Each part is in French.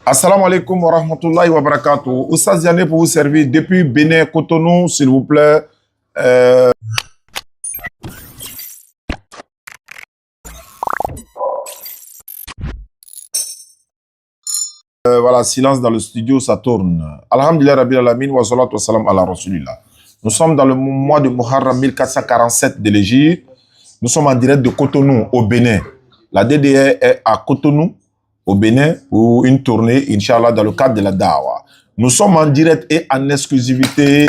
Assalamu alaikum wa rahmatullahi wa barakatuh. Oussaz Diané pour vous servir depuis Bénin, Cotonou, s'il vous plaît. Voilà, silence dans le studio, ça tourne. Alhamdulillah Rabbil Alamin wa salatu wa salam ala Rasulillah. Nous sommes dans le mois de Muharram 1447 de l'Égypte. Nous sommes en direct de Cotonou, au Bénin. La DDR est à Cotonou, au Bénin, pour une tournée, Inch'Allah, dans le cadre de la Dawa. Nous sommes en direct et en exclusivité.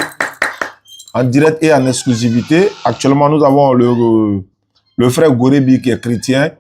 Actuellement, nous avons le frère Gorebi qui est chrétien.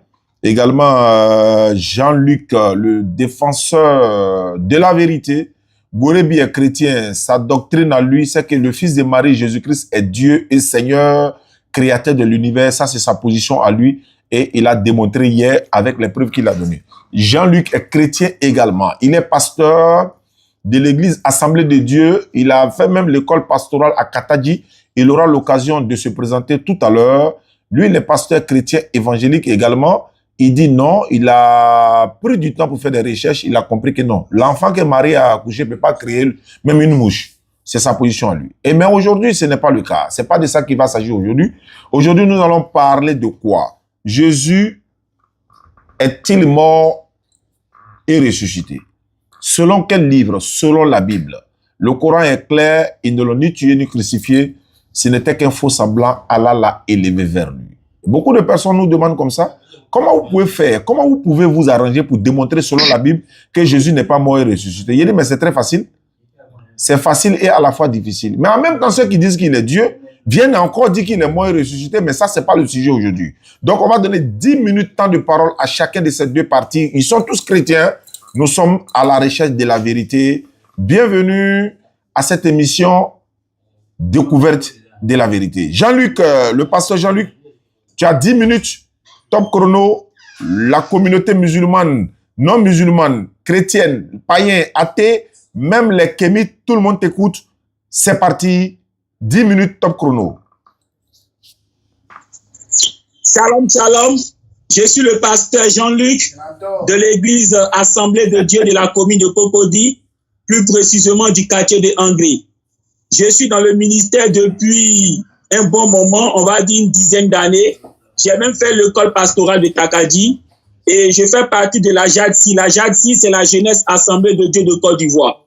Également, Jean-Luc, le défenseur de la vérité. Gorebi est chrétien. Sa doctrine à lui, c'est que le Fils de Marie, Jésus-Christ, est Dieu et Seigneur, créateur de l'univers. Ça, c'est sa position à lui. Et il a démontré hier avec les preuves qu'il a données. Jean-Luc est chrétien également. Il est pasteur de l'église Assemblée de Dieu. Il a fait même l'école pastorale à Katadji. Il aura l'occasion de se présenter tout à l'heure. Lui, il est pasteur chrétien évangélique également. Il dit non, il a pris du temps pour faire des recherches. Il a compris que non. L'enfant que Marie a accouché ne peut pas créer même une mouche. C'est sa position à lui. Mais aujourd'hui, ce n'est pas le cas. Ce n'est pas de ça qu'il va s'agir aujourd'hui. Aujourd'hui, nous allons parler de quoi? Jésus est-il mort et ressuscité? Selon quel livre? Selon la Bible. Le Coran est clair, ils ne l'ont ni tué ni crucifié. Ce n'était qu'un faux semblant. Allah l'a élevé vers lui. Beaucoup de personnes nous demandent comme ça, comment vous pouvez faire? Comment vous pouvez vous arranger pour démontrer selon la Bible que Jésus n'est pas mort et ressuscité? Il dit, mais c'est très facile. C'est facile et à la fois difficile. Mais en même temps, ceux qui disent qu'il est Dieu viennent encore dire qu'il est mort et ressuscité, mais ça, c'est pas le sujet aujourd'hui. Donc, on va donner 10 minutes de temps de parole à chacun de ces deux parties. Ils sont tous chrétiens. Nous sommes à la recherche de la vérité. Bienvenue à cette émission Découverte de la vérité. Jean-Luc, le pasteur Jean-Luc, tu as 10 minutes, top chrono. La communauté musulmane, non musulmane, chrétienne, païen, athée, même les kémites, tout le monde t'écoute. C'est parti. 10 minutes top chrono. Shalom, shalom. Je suis le pasteur Jean-Luc de l'église Assemblée de Dieu de la commune de Cocody, plus précisément du quartier de Hongrie. Je suis dans le ministère depuis un bon moment, on va dire une dizaine d'années. J'ai même fait l'école pastorale de Takadi et je fais partie de la JADSI. La JADSI, c'est la Jeunesse Assemblée de Dieu de Côte d'Ivoire.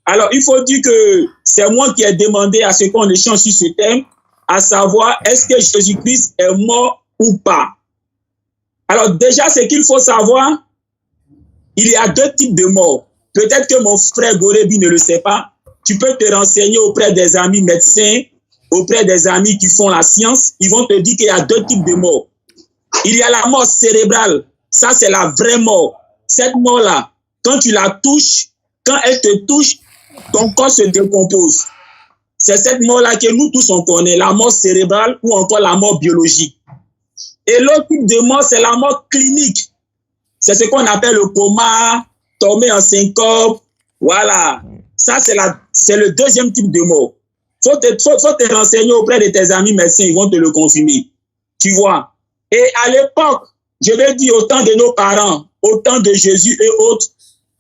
Alors, il faut dire que c'est moi qui ai demandé à ce qu'on échange sur ce thème, à savoir, est-ce que Jésus-Christ est mort ou pas? Alors, déjà, ce qu'il faut savoir, il y a deux types de morts. Peut-être que mon frère Gorebi ne le sait pas. Tu peux te renseigner auprès des amis médecins, auprès des amis qui font la science. Ils vont te dire qu'il y a deux types de morts. Il y a la mort cérébrale. Ça, c'est la vraie mort. Cette mort-là, quand tu la touches, quand elle te touche, ton corps se décompose. C'est cette mort-là que nous tous on connaît, la mort cérébrale ou encore la mort biologique. Et l'autre type de mort, c'est la mort clinique. C'est ce qu'on appelle le coma, tomber en syncope. Voilà. Ça, c'est le deuxième type de mort. Faut te renseigner auprès de tes amis médecins, ils vont te le confirmer. Tu vois. Et à l'époque, je vais dire au temps de nos parents, au temps de Jésus et autres,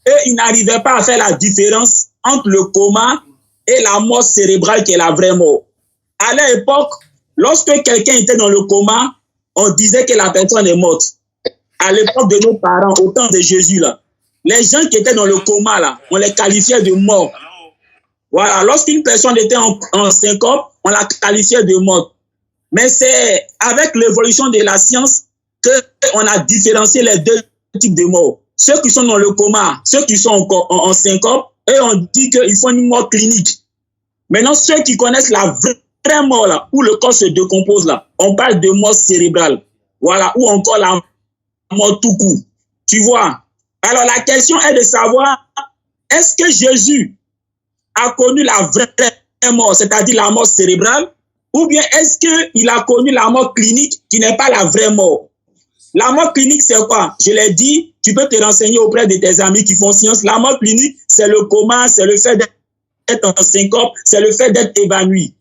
eux, ils n'arrivaient pas à faire la différence entre le coma et la mort cérébrale qui est la vraie mort. À l'époque, lorsque quelqu'un était dans le coma, on disait que la personne est morte. À l'époque de nos parents, au temps de Jésus, là, les gens qui étaient dans le coma, là, on les qualifiait de morts. Voilà, lorsqu'une personne était en syncope, on la qualifiait de morte. Mais c'est avec l'évolution de la science qu'on a différencié les deux types de morts. Ceux qui sont dans le coma, ceux qui sont en syncope, eux, on dit qu'ils font une mort clinique. Maintenant, ceux qui connaissent la vraie mort, là, où le corps se décompose, là, on parle de mort cérébrale. Voilà, ou encore la mort tout court. Tu vois? Alors, la question est de savoir, est-ce que Jésus a connu la vraie mort, c'est-à-dire la mort cérébrale, ou bien est-ce qu'il a connu la mort clinique qui n'est pas la vraie mort? La mort clinique, c'est quoi? Je l'ai dit, tu peux te renseigner auprès de tes amis qui font science. La mort clinique, c'est le coma, c'est le fait d'être en syncope, c'est le fait d'être évanoui.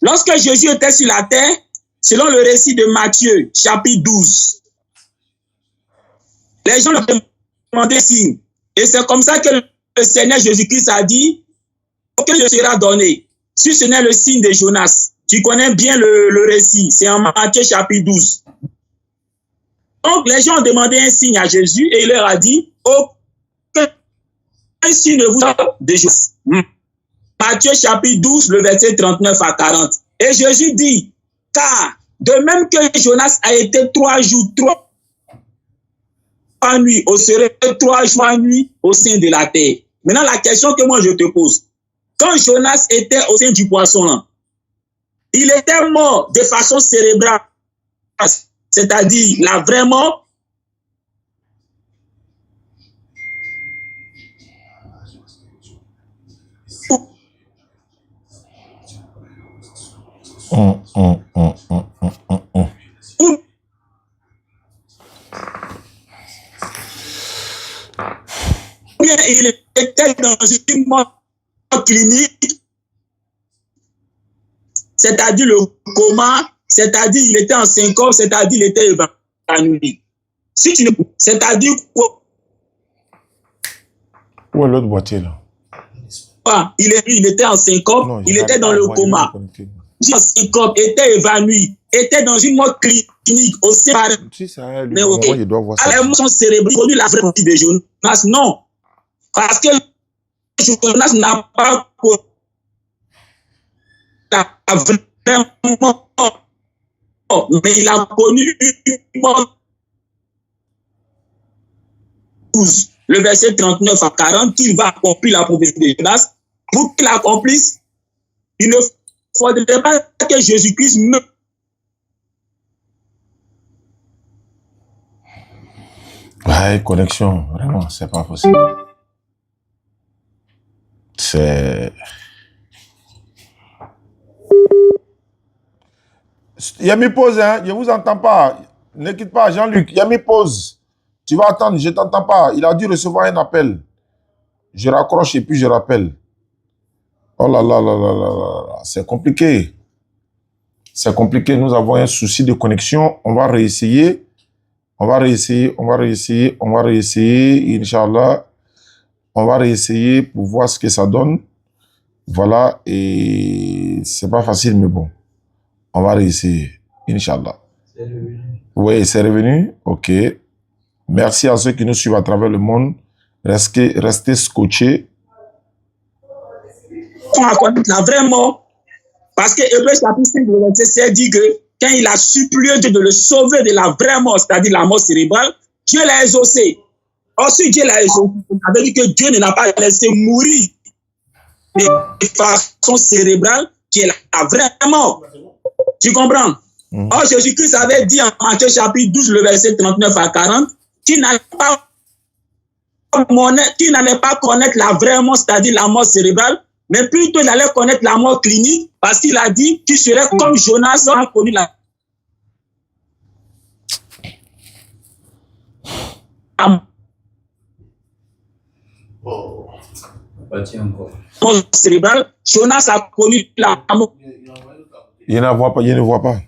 Lorsque Jésus était sur la terre, selon le récit de Matthieu, chapitre 12, les gens lui demandaient si Et c'est comme ça que le Seigneur Jésus-Christ a dit que je sera donné. Si ce n'est le signe de Jonas, tu connais bien le récit, c'est en Matthieu chapitre 12. Donc les gens ont demandé un signe à Jésus et il leur a dit, aucun signe ne vous de Jonas. Matthieu chapitre 12, le verset 39 à 40. Et Jésus dit, car de même que Jonas a été 3 jours, 3 nuits, au serait 3 jours nuits au sein de la terre. Maintenant, la question que moi je te pose, quand Jonas était au sein du poisson, là, il était mort de façon cérébrale, c'est-à-dire la vraie mort. Bien, il était dans une mort clinique, c'est-à-dire le coma, c'est-à-dire il était en syncope, c'est-à-dire il était évanoui. Si tu ne, c'est-à-dire quoi? Où est l'autre boîtier là? Il était en syncope, non, il était dans le coma. En syncope, était évanoui, était dans une mort clinique au sein. Si ça, lui, mais ok. Il doit voir ça. À l'émotion cérébrale, la vraie partie de Jonas, non. Parce que Jonas n'a pas vraiment, mais il a connu une mort. Le verset 39 à 40, qu'il va accomplir la prophétie de Jonas. Pour qu'il l'accomplisse, il ne faudrait pas que Jésus-Christ meure. Ouais, connexion, vraiment, c'est pas possible. C'est... Il y a mis pause, hein, je vous entends pas. Ne quitte pas, Jean-Luc, il y a mis pause. Tu vas attendre, je t'entends pas. Il a dû recevoir un appel. Je raccroche et puis je rappelle. Oh là là là là là là, c'est compliqué. C'est compliqué, nous avons un souci de connexion. On va réessayer. On va réessayer, Inch'Allah. On va réessayer pour voir ce que ça donne. Voilà, et c'est pas facile, mais bon. On va réessayer, Inch'Allah. C'est revenu. Oui, c'est revenu. Ok. Merci à ceux qui nous suivent à travers le monde. Restez scotchés. La vraie mort. Parce que Hébreu chapitre 5, verset 7 dit que quand il a supplié Dieu de le sauver de la vraie mort, c'est-à-dire la mort cérébrale, Dieu l'a exaucé. Ensuite, Dieu l'a exaucé. Ça veut dire que Dieu ne l'a pas laissé mourir de façon cérébrale, qui est la vraie mort. Tu comprends? Or, Jésus-Christ avait dit en Matthieu chapitre 12, le verset 39 à 40, qu'il n'allait pas connaître la vraie mort, c'est-à-dire la mort cérébrale, mais plutôt il allait connaître la mort clinique, parce qu'il a dit qu'il serait comme Jonas a connu la mort cérébrale. Jonas a connu la mort. Il ne voit pas, il ne voit pas.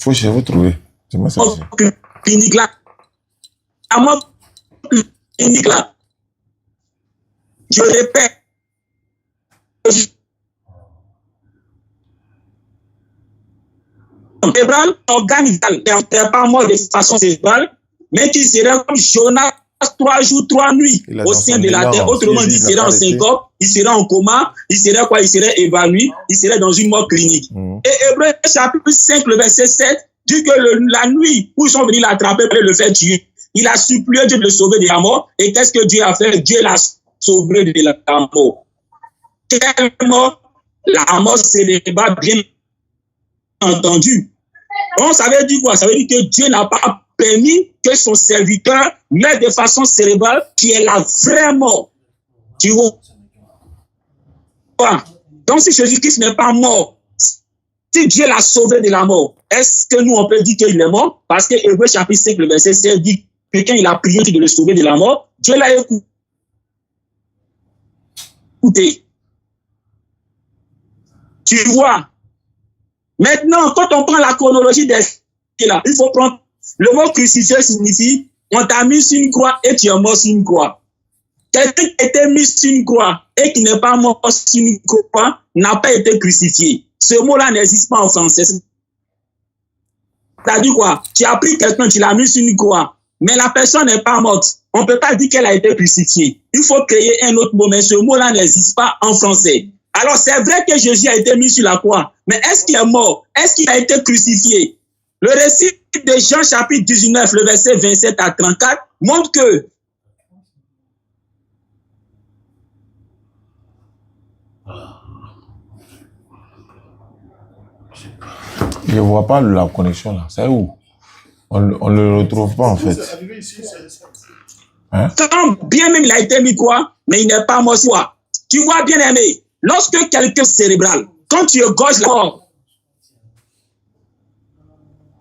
Faut que je vous trouve. Clinique là. La mort clinique là. Je répète. Cérébral, organe vital, n'est pas mort de façon cérébrale, mais qui serait comme Jonas 3 jours, 3 nuits au sein de la terre. Autrement dit, il serait en syncope, il serait en coma, il serait quoi? Il serait évanoui, il serait dans une mort clinique. Et Hébreu chapitre 5, le verset 7, dit que la nuit où ils sont venus l'attraper pour le faire tuer, il a supplié Dieu de le sauver de la mort. Et qu'est-ce que Dieu a fait? Dieu l'a sauvé de la mort. Quelle mort? La mort cérébrale, bien entendu. Donc, ça veut dire quoi? Ça veut dire que Dieu n'a pas permis que son serviteur meure de façon cérébrale, qui est la vraie mort. Tu vois? Donc, si Jésus-Christ n'est pas mort, si Dieu l'a sauvé de la mort, est-ce que nous, on peut dire qu'il est mort? Parce que Hébreu chapitre 5, le verset 16 dit que quand il a prié de le sauver de la mort, Dieu l'a écouté. Tu vois? Maintenant, quand on prend la chronologie des là, il faut prendre le mot crucifié signifie on t'a mis sur une croix et tu es mort sur une croix. Quelqu'un qui a été mis sur une croix et qui n'est pas mort sur une croix n'a pas été crucifié. Ce mot-là n'existe pas en français. T'as dit quoi? Tu as pris quelqu'un, tu l'as mis sur une croix, mais la personne n'est pas morte. On ne peut pas dire qu'elle a été crucifiée. Il faut créer un autre mot, mais ce mot-là n'existe pas en français. Alors c'est vrai que Jésus a été mis sur la croix, mais est-ce qu'il est mort? Est-ce qu'il a été crucifié? Le récit de Jean chapitre 19, le verset 27 à 34, montre que je ne vois pas la connexion là. C'est où? On ne le retrouve pas en fait. Hein? Quand bien même il a été mis quoi, mais il n'est pas mort sur quoi. Tu vois, bien aimé, lorsque quelqu'un cérébral, quand tu égorges la mort,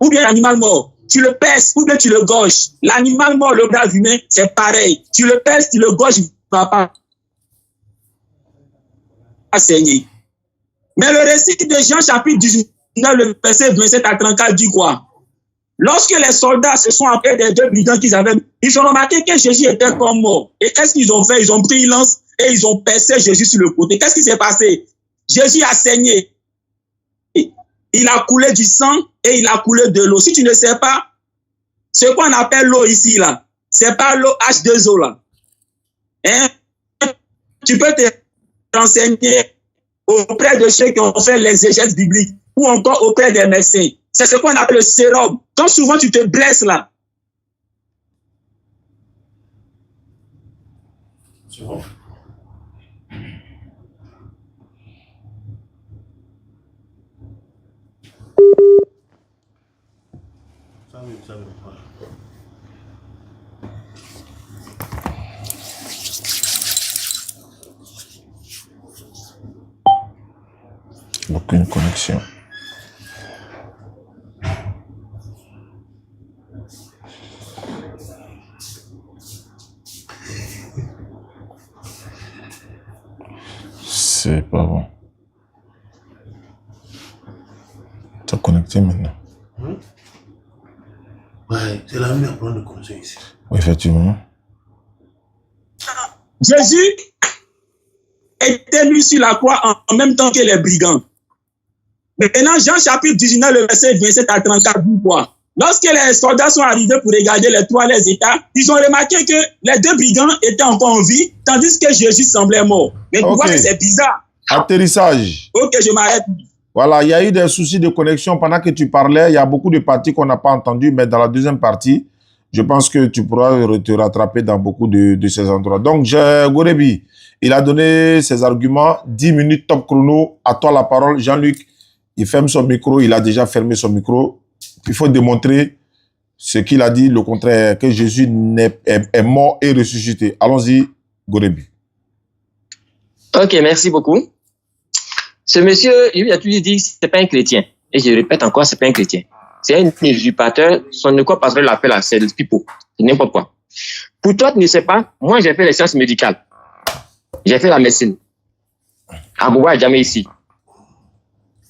ou bien l'animal mort, tu le pèses ou bien tu le gorges. L'animal mort, le bras humain, c'est pareil. Tu le pèses, tu le gorges, il ne va pas saigner. Mais le récit de Jean chapitre 19, le verset 27 à 34 dit quoi? Lorsque les soldats se sont appelés des deux brigands qu'ils avaient, ils ont remarqué que Jésus était comme mort. Et qu'est-ce qu'ils ont fait? Ils ont pris une lance et ils ont percé Jésus sur le côté. Qu'est-ce qui s'est passé? Jésus a saigné. Il a coulé du sang et il a coulé de l'eau. Si tu ne sais pas, ce qu'on appelle l'eau ici, là, c'est pas l'eau H2O, là. Hein? Tu peux te renseigner auprès de ceux qui ont fait l'exégèse biblique ou encore auprès des médecins. C'est ce qu'on appelle le sérum. Quand souvent tu te blesses là. C'est bon. Ça veut. Voilà. Aucune connexion. C'est pas bon. Tu as connecté maintenant. Ouais, c'est la meilleure prendre de conseil ici. Oui, effectivement. Jésus était mis sur la croix en même temps que les brigands. Maintenant, Jean chapitre 19, le verset 27 à 34 dit quoi? Lorsque les soldats sont arrivés pour regarder les trois les états, ils ont remarqué que les deux brigands étaient encore en vie, tandis que Jésus semblait mort. Mais tu vois que c'est bizarre. Atterrissage. Ok, je m'arrête. Voilà, il y a eu des soucis de connexion pendant que tu parlais. Il y a beaucoup de parties qu'on n'a pas entendues, mais dans la deuxième partie, je pense que tu pourras te rattraper dans beaucoup de ces endroits. Donc, Gorebi, il a donné ses arguments. 10 minutes top chrono. À toi la parole. Jean-Luc, il ferme son micro. Il a déjà fermé son micro. Il faut démontrer ce qu'il a dit, le contraire, que Jésus est mort et ressuscité. Allons-y, Gorebi. Ok, merci beaucoup. Ce monsieur, il a toujours dit que c'est pas un chrétien. Et je répète encore, c'est pas un chrétien. C'est un usurpateur. Son école pastorale l'appelle là, c'est le pipeau. C'est n'importe quoi. Pour toi, tu ne sais pas, moi j'ai fait les sciences médicales. J'ai fait la médecine. À Boba, jamais ici.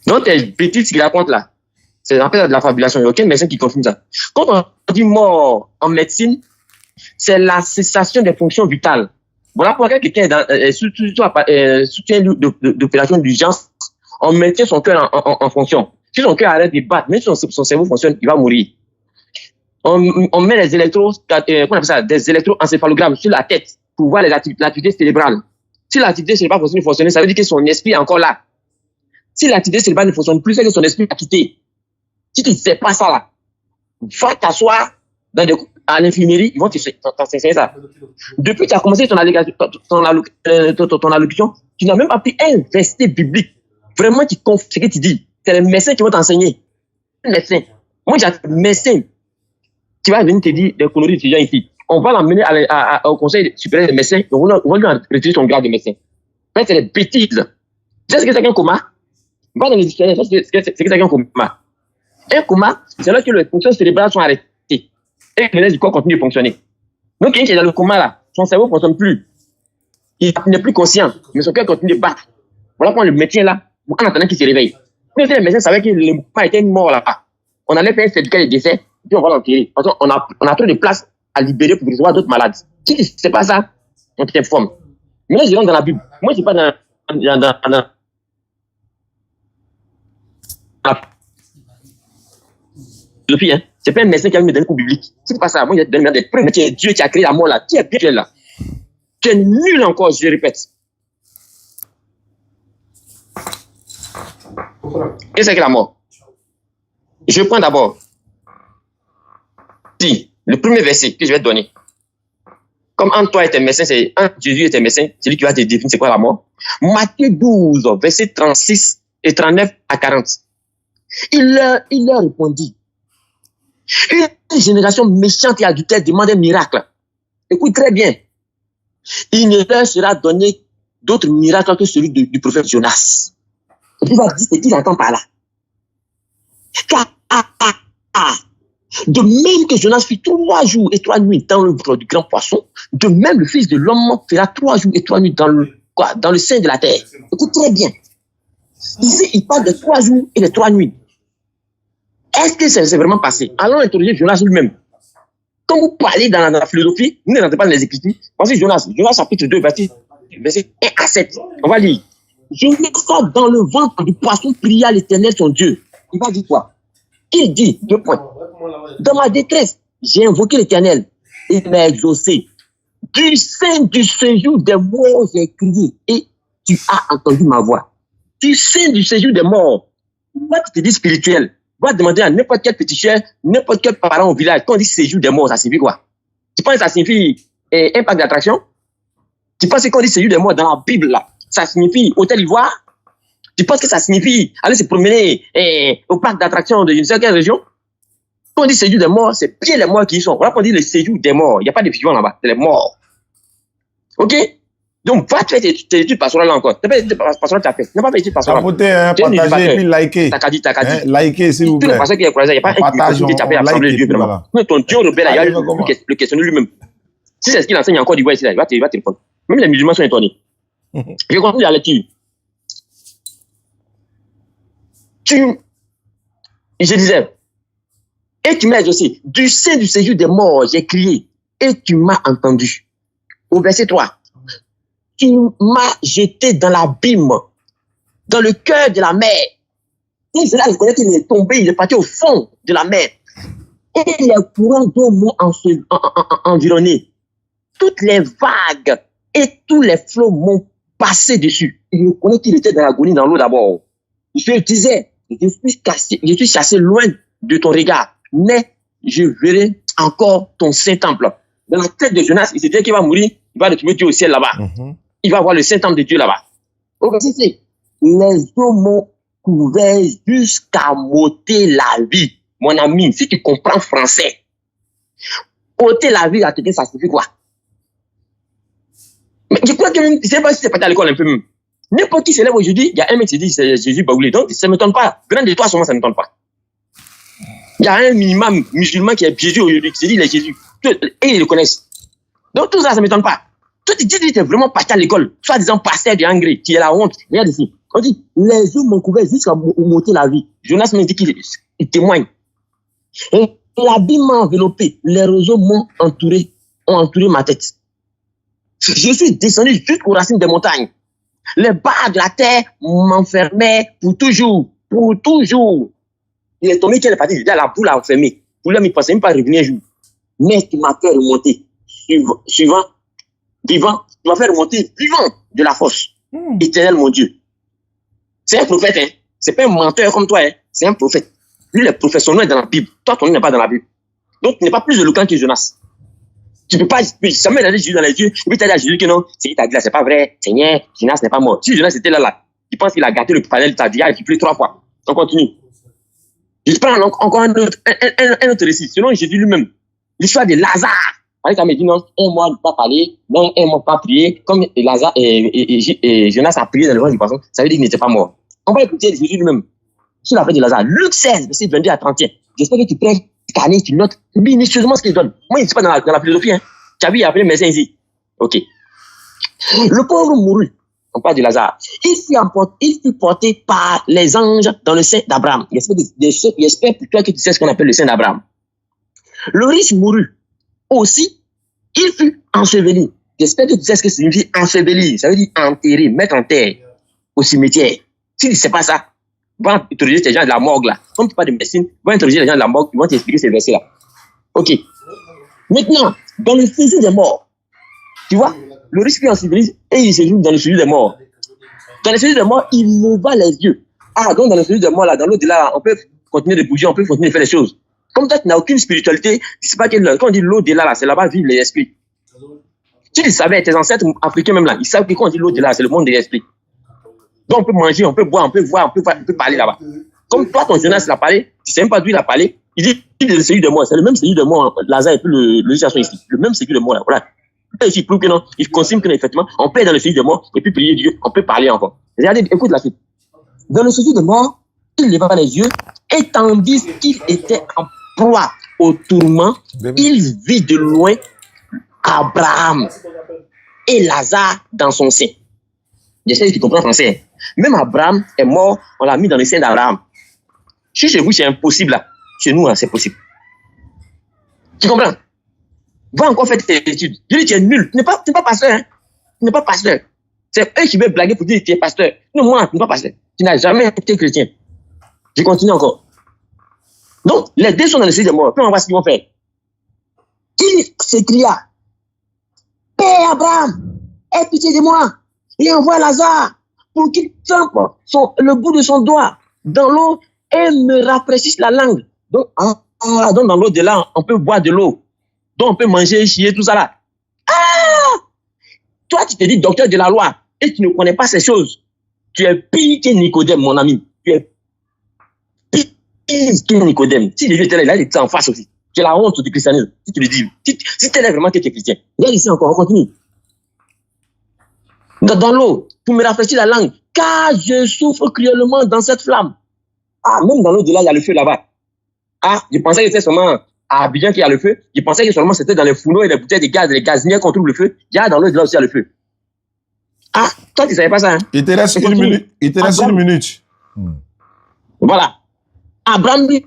Donc, tes bêtises qu'il raconte là, c'est en fait de la fabulation. Il n'y a aucun médecin qui confirme ça. Quand on dit mort en médecine, c'est la cessation des fonctions vitales. Voilà pourquoi quelqu'un est soutien d'opération d'urgence, on maintient son cœur en fonction. Si son cœur arrête de battre, même si son cerveau fonctionne, il va mourir. On met les électros, qu'on appelle ça, des électroencéphalogrammes sur la tête pour voir l'activité cérébrale. Si l'activité cérébrale continue de fonctionner, ça veut dire que son esprit est encore là. Si l'activité cérébrale ne fonctionne plus, c'est que son esprit a quitté. Si tu ne sais pas ça là, va t'asseoir à l'infirmerie, ils vont t'enseigner ça. Depuis que tu as commencé ton allocution, tu n'as même pas pris un verset biblique. Vraiment, tu confirmes ce que tu dis. C'est les médecins qui vont t'enseigner. Les médecins. Moi, j'ai un médecin qui va venir te dire des conneries d'étudiants ici. On va l'emmener au conseil supérieur des médecins. On va lui retirer son grade de médecin. En fait, c'est des bêtises. Tu sais ce que c'est qu'un coma? Va dans les dictionnaires, c'est ce que c'est qu'un coma. Un coma, c'est là que les fonctions cérébrales sont arrêtées. Et le reste du corps continue de fonctionner. Donc, quelqu'un qui est dans le coma là, son cerveau ne fonctionne plus. Il n'est plus conscient, mais son cœur continue de battre. Voilà pourquoi le médecin là, en attendant qu'il se réveille. Mais les médecins savaient que le pas était mort là-bas. On allait faire un certificat de décès, puis on va l'enterrer. Parce qu'on a trop de place à libérer pour recevoir d'autres malades. Si tu ne sais pas ça, on t'informe. Maintenant, je rentre dans la Bible. Moi, je ne suis pas dans philosophie, hein. C'est pas un médecin qui va me donner un coup biblique. C'est pas ça. Moi, je vais te donner des preuves. Mais tu es Dieu qui a créé la mort là. Qui est bien là? Tu es nul encore, je répète. Qu'est-ce que la mort? Je prends d'abord. Si, le premier verset que je vais te donner. Comme entre toi et tes médecins, c'est entre Jésus et tes médecins, c'est lui qui va te définir c'est quoi la mort. Matthieu 12, verset 36 et 39 à 40. Il leur répondit. Une génération méchante et adultère demande un miracle. Écoute très bien. Il ne leur sera donné d'autres miracles que celui du prophète Jonas. Et puis il va dire ce qu'il entend par là. Car, de même que Jonas fit 3 jours et 3 nuits dans le ventre du grand poisson, de même le Fils de l'homme fera 3 jours et 3 nuits dans le sein de la terre. Écoute très bien. Ici, il parle de 3 jours et de 3 nuits. Est-ce que c'est vraiment passé? Allons interroger Jonas lui-même. Quand vous parlez dans la philosophie, vous ne rentrez pas dans les Écritures. Pensez Jonas chapitre 2, verset 1 à 7. On va lire. Jonas sort dans le ventre du poisson, pria l'Éternel son Dieu. Il va dire quoi? Il dit, 2 points. Dans ma détresse, j'ai invoqué l'Éternel. Il m'a exaucé. Du sein du séjour des morts, j'ai crié et tu as entendu ma voix. Du sein du séjour des morts. Moi qui te dis spirituel, va demander à n'importe quel petit cher, n'importe quel parent au village, quand on dit séjour des morts, ça signifie quoi? Tu penses que ça signifie un parc d'attraction? Tu penses que quand on dit séjour des morts dans la Bible, là, ça signifie hôtel ivoire? Tu penses que ça signifie aller se promener au parc d'attraction d'une certaine région? Quand on dit séjour des morts, c'est bien les morts qui y sont. Voilà qu'on dit le séjour des morts. Il n'y a pas de vivants là-bas, c'est les morts. Ok? Donc, va faire tes études pastorales là encore. Tu n'as pas d'études pastorales, tu as fait. Tu n'as pas fait d'études pastorales. Partagez et puis likez. T'as qu'à dire. Likez, s'il vous plaît. Tous les pasteurs qui est croisé, il n'y a pas un qui t'a fait assembler Dieu vraiment. Ton Dieu rebelle, il y a le questionner lui-même. Si c'est ce qu'il enseigne encore du voix ici, il va te répondre. Même les musulmans sont étonnés. Je continue la lecture. Je disais, et tu m'as exaucé. Du sein du séjour des morts, j'ai crié, et tu m'as entendu. Au verset 3. Tu m'as jeté dans l'abîme, dans le cœur de la mer. Et cela, je connais qu'il est tombé, il est parti au fond de la mer. Et les courants d'eau m'ont environné. Toutes les vagues et tous les flots m'ont passé dessus. Je connais qu'il était dans l'agonie, dans l'eau d'abord. Je disais, je suis chassé loin de ton regard, mais je verrai encore ton Saint-Temple. Dans la tête de Jonas, il se dit qu'il va mourir, il va retrouver Dieu au ciel là-bas. Il va voir le Saint-Temple de Dieu là-bas. Au verset 6, les eaux m'ont couvert jusqu'à m'ôter la vie. Mon ami, si tu comprends français, ôter la vie à te dire, ça signifie quoi? Mais je crois que même, je ne sais pas si c'est pas à l'école un peu même. N'importe qui s'élève aujourd'hui, il y a un mec qui dit c'est Jésus baoulé. Donc, ça ne m'étonne pas. Grand de toi, sûrement, ça ne m'étonne pas. Il y a un minimum musulman qui est Jésus aujourd'hui, qui se dit il est Jésus. Et ils le connaissent. Donc, tout ça, ça ne m'étonne pas. Toi, tu dis que tu es vraiment parti à l'école, soit disant pasteur de Hongrie, qui est la honte. Regarde ici. On dit, les eaux m'ont couvert jusqu'à m'ôter la vie. Jonas me dit qu'il témoigne. Et l'abîme m'a enveloppé. Les roseaux ont entouré ma tête. Je suis descendu jusqu'aux racines des montagnes. Les barres de la terre m'enfermaient pour toujours. Pour toujours. Il est tombé qu'il est parti, il était à la boule à enfermer. Pour lui, il ne pensait même pas revenir un jour. Mais tu m'as fait remonter. Vivant. Tu m'as fait remonter vivant de la fosse. Éternel, mon Dieu. C'est un prophète, hein. C'est pas un menteur comme toi, hein. C'est un prophète. Lui, les prophètes, son nom est dans la Bible. Toi, ton nom n'est pas dans la Bible. Donc, tu n'es pas plus éloquent que Jonas. Tu ne peux pas jamais regarder Jésus dans les yeux et puis tu as dit à Jésus que non, c'est qui t'a dit là, c'est pas vrai, Seigneur, Jonas n'est pas mort. Si Jonas était là, il pense qu'il a gâté le panel de ta vie, il a plus 3 fois. On continue. Je prends encore un autre récit, selon Jésus lui-même. L'histoire de Lazare. Avec ça me dit non, un mois ne pas parler, non, un mois pas prier, comme Lazare et Jonas a prié dans le ventre du poisson, ça veut dire qu'il n'était pas mort. On va écouter Jésus lui-même. Sur la fête de Lazare, Luc 16, verset 22 à 31. J'espère que tu prends carnet, tu notes minutieusement ce qu'il donne. Moi, je ne suis pas dans la philosophie. Hein. Tu as vu, il y a appelé médecin ici. Ok. Le pauvre mourut. On parle de Lazare. Il fut porté par les anges dans le sein d'Abraham. J'espère pour toi que tu sais ce qu'on appelle le sein d'Abraham. Le riche mourut. aussi, il fut enseveli. J'espère que tu sais ce que signifie ensevelir. Ça veut dire enterrer, mettre en terre au cimetière. Si tu ne sais pas ça, va interroger ces gens de la morgue là. Comme tu parles de médecine, va interroger les gens de la morgue, ils vont t'expliquer ces versets là. Ok. Maintenant, dans le séjour des morts, tu vois, le risque ensevelise et il se joue dans le séjour des morts. Dans le séjour des morts, il leva les yeux. Ah, donc dans le séjour des morts là, dans l'au-delà, on peut continuer de bouger, on peut continuer de faire les choses. Comme toi, tu n'as aucune spiritualité, c'est pas que quand on dit l'au-delà là, c'est là-bas vivent les esprits. Si tu savais, tes ancêtres africains même là, ils savent que quand on dit l'au-delà, c'est le monde des esprits. Donc on peut manger, on peut boire, on peut voir, on peut parler là-bas. Comme toi, ton jeunesse l'a parlé, tu sais même pas d'où il a parlé. Il dit le séjour de mort, c'est le même séjour de mort. Lazare et puis le situation ici, le même séjour de mort là. Voilà. Il prouve que non, il confirme que effectivement, on peut être dans le séjour de mort et puis prier Dieu, on peut parler encore. Regardez, écoute la suite. Dans le séjour de mort, il leva les yeux et tandis qu'il était en proie au tourment, il vit de loin Abraham et Lazare dans son sein. J'essaie que tu comprends français. Même Abraham est mort, on l'a mis dans le sein d'Abraham. Si chez vous, c'est impossible là. Chez nous, c'est possible. Tu comprends? Va encore faire tes études. Je dis, tu es nul. Tu n'es pas pasteur. Hein? Tu n'es pas pasteur. C'est eux qui veulent blaguer pour dire que tu es pasteur. Non, moi, tu n'es pas pasteur. Tu n'as jamais été chrétien. Je continue encore. Donc, les deux sont dans le séjour de mort. Puis on va voir ce qu'ils vont faire. Il s'écria, Père Abraham, aie pitié de moi et envoie Lazare pour qu'il trempe le bout de son doigt dans l'eau et me rafraîchisse la langue. Donc, donc dans l'eau de là, on peut boire de l'eau. Donc, on peut manger, chier, tout ça là. Ah! Toi, tu te dis docteur de la loi et tu ne connais pas ces choses. Tu es pire que Nicodème, mon ami. Tu es pire que Nicodème. Si Dieu était là, il était en face aussi. Tu as la honte du christianisme. Si tu le dis, si tu es vraiment que tu es chrétien. Regarde ici encore, on continue. Dans l'eau, pour me rafraîchir la langue, car je souffre cruellement dans cette flamme. Ah, même dans l'eau de là, il y a le feu là-bas. Ah, je pensais que c'était seulement à Abidjan qu'il y a le feu. Je pensais que seulement c'était dans les fourneaux et les bouteilles de gaz, les gazinières qu'on trouve le feu. Il y a dans l'eau de là aussi, il y a le feu. Ah, toi, tu ne savais pas ça, hein? Il te reste une minute. Il te reste une minute. Voilà. Abraham dit,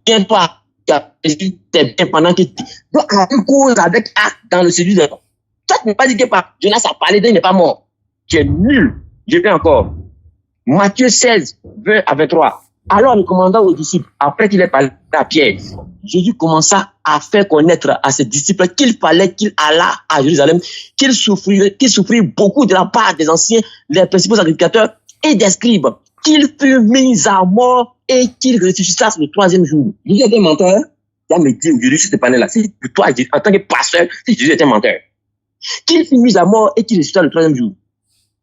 tiens-toi, t'es bien pendant que tu... Donc, on cause avec A dans le séjour de mort. Toi, tu ne peux pas dire que Jonas a parlé d'un, il n'est pas mort. Tu es nul. Je fais encore. Matthieu 16, 20 à 23. Alors, le commandant aux disciples, après qu'il ait parlé à Pierre, Jésus commença à faire connaître à ses disciples qu'il fallait qu'il allât à Jérusalem, qu'il souffrit beaucoup de la part des anciens, les principaux sacrificateurs et des scribes, qu'il fut mis à mort et qu'il ressuscita le troisième jour. Jésus était menteur. Tu vas me dire aujourd'hui sur ce panel-là, si pour toi, en tant que pasteur, si Jésus était menteur, qu'il fut mis à mort et qu'il ressuscita le troisième jour.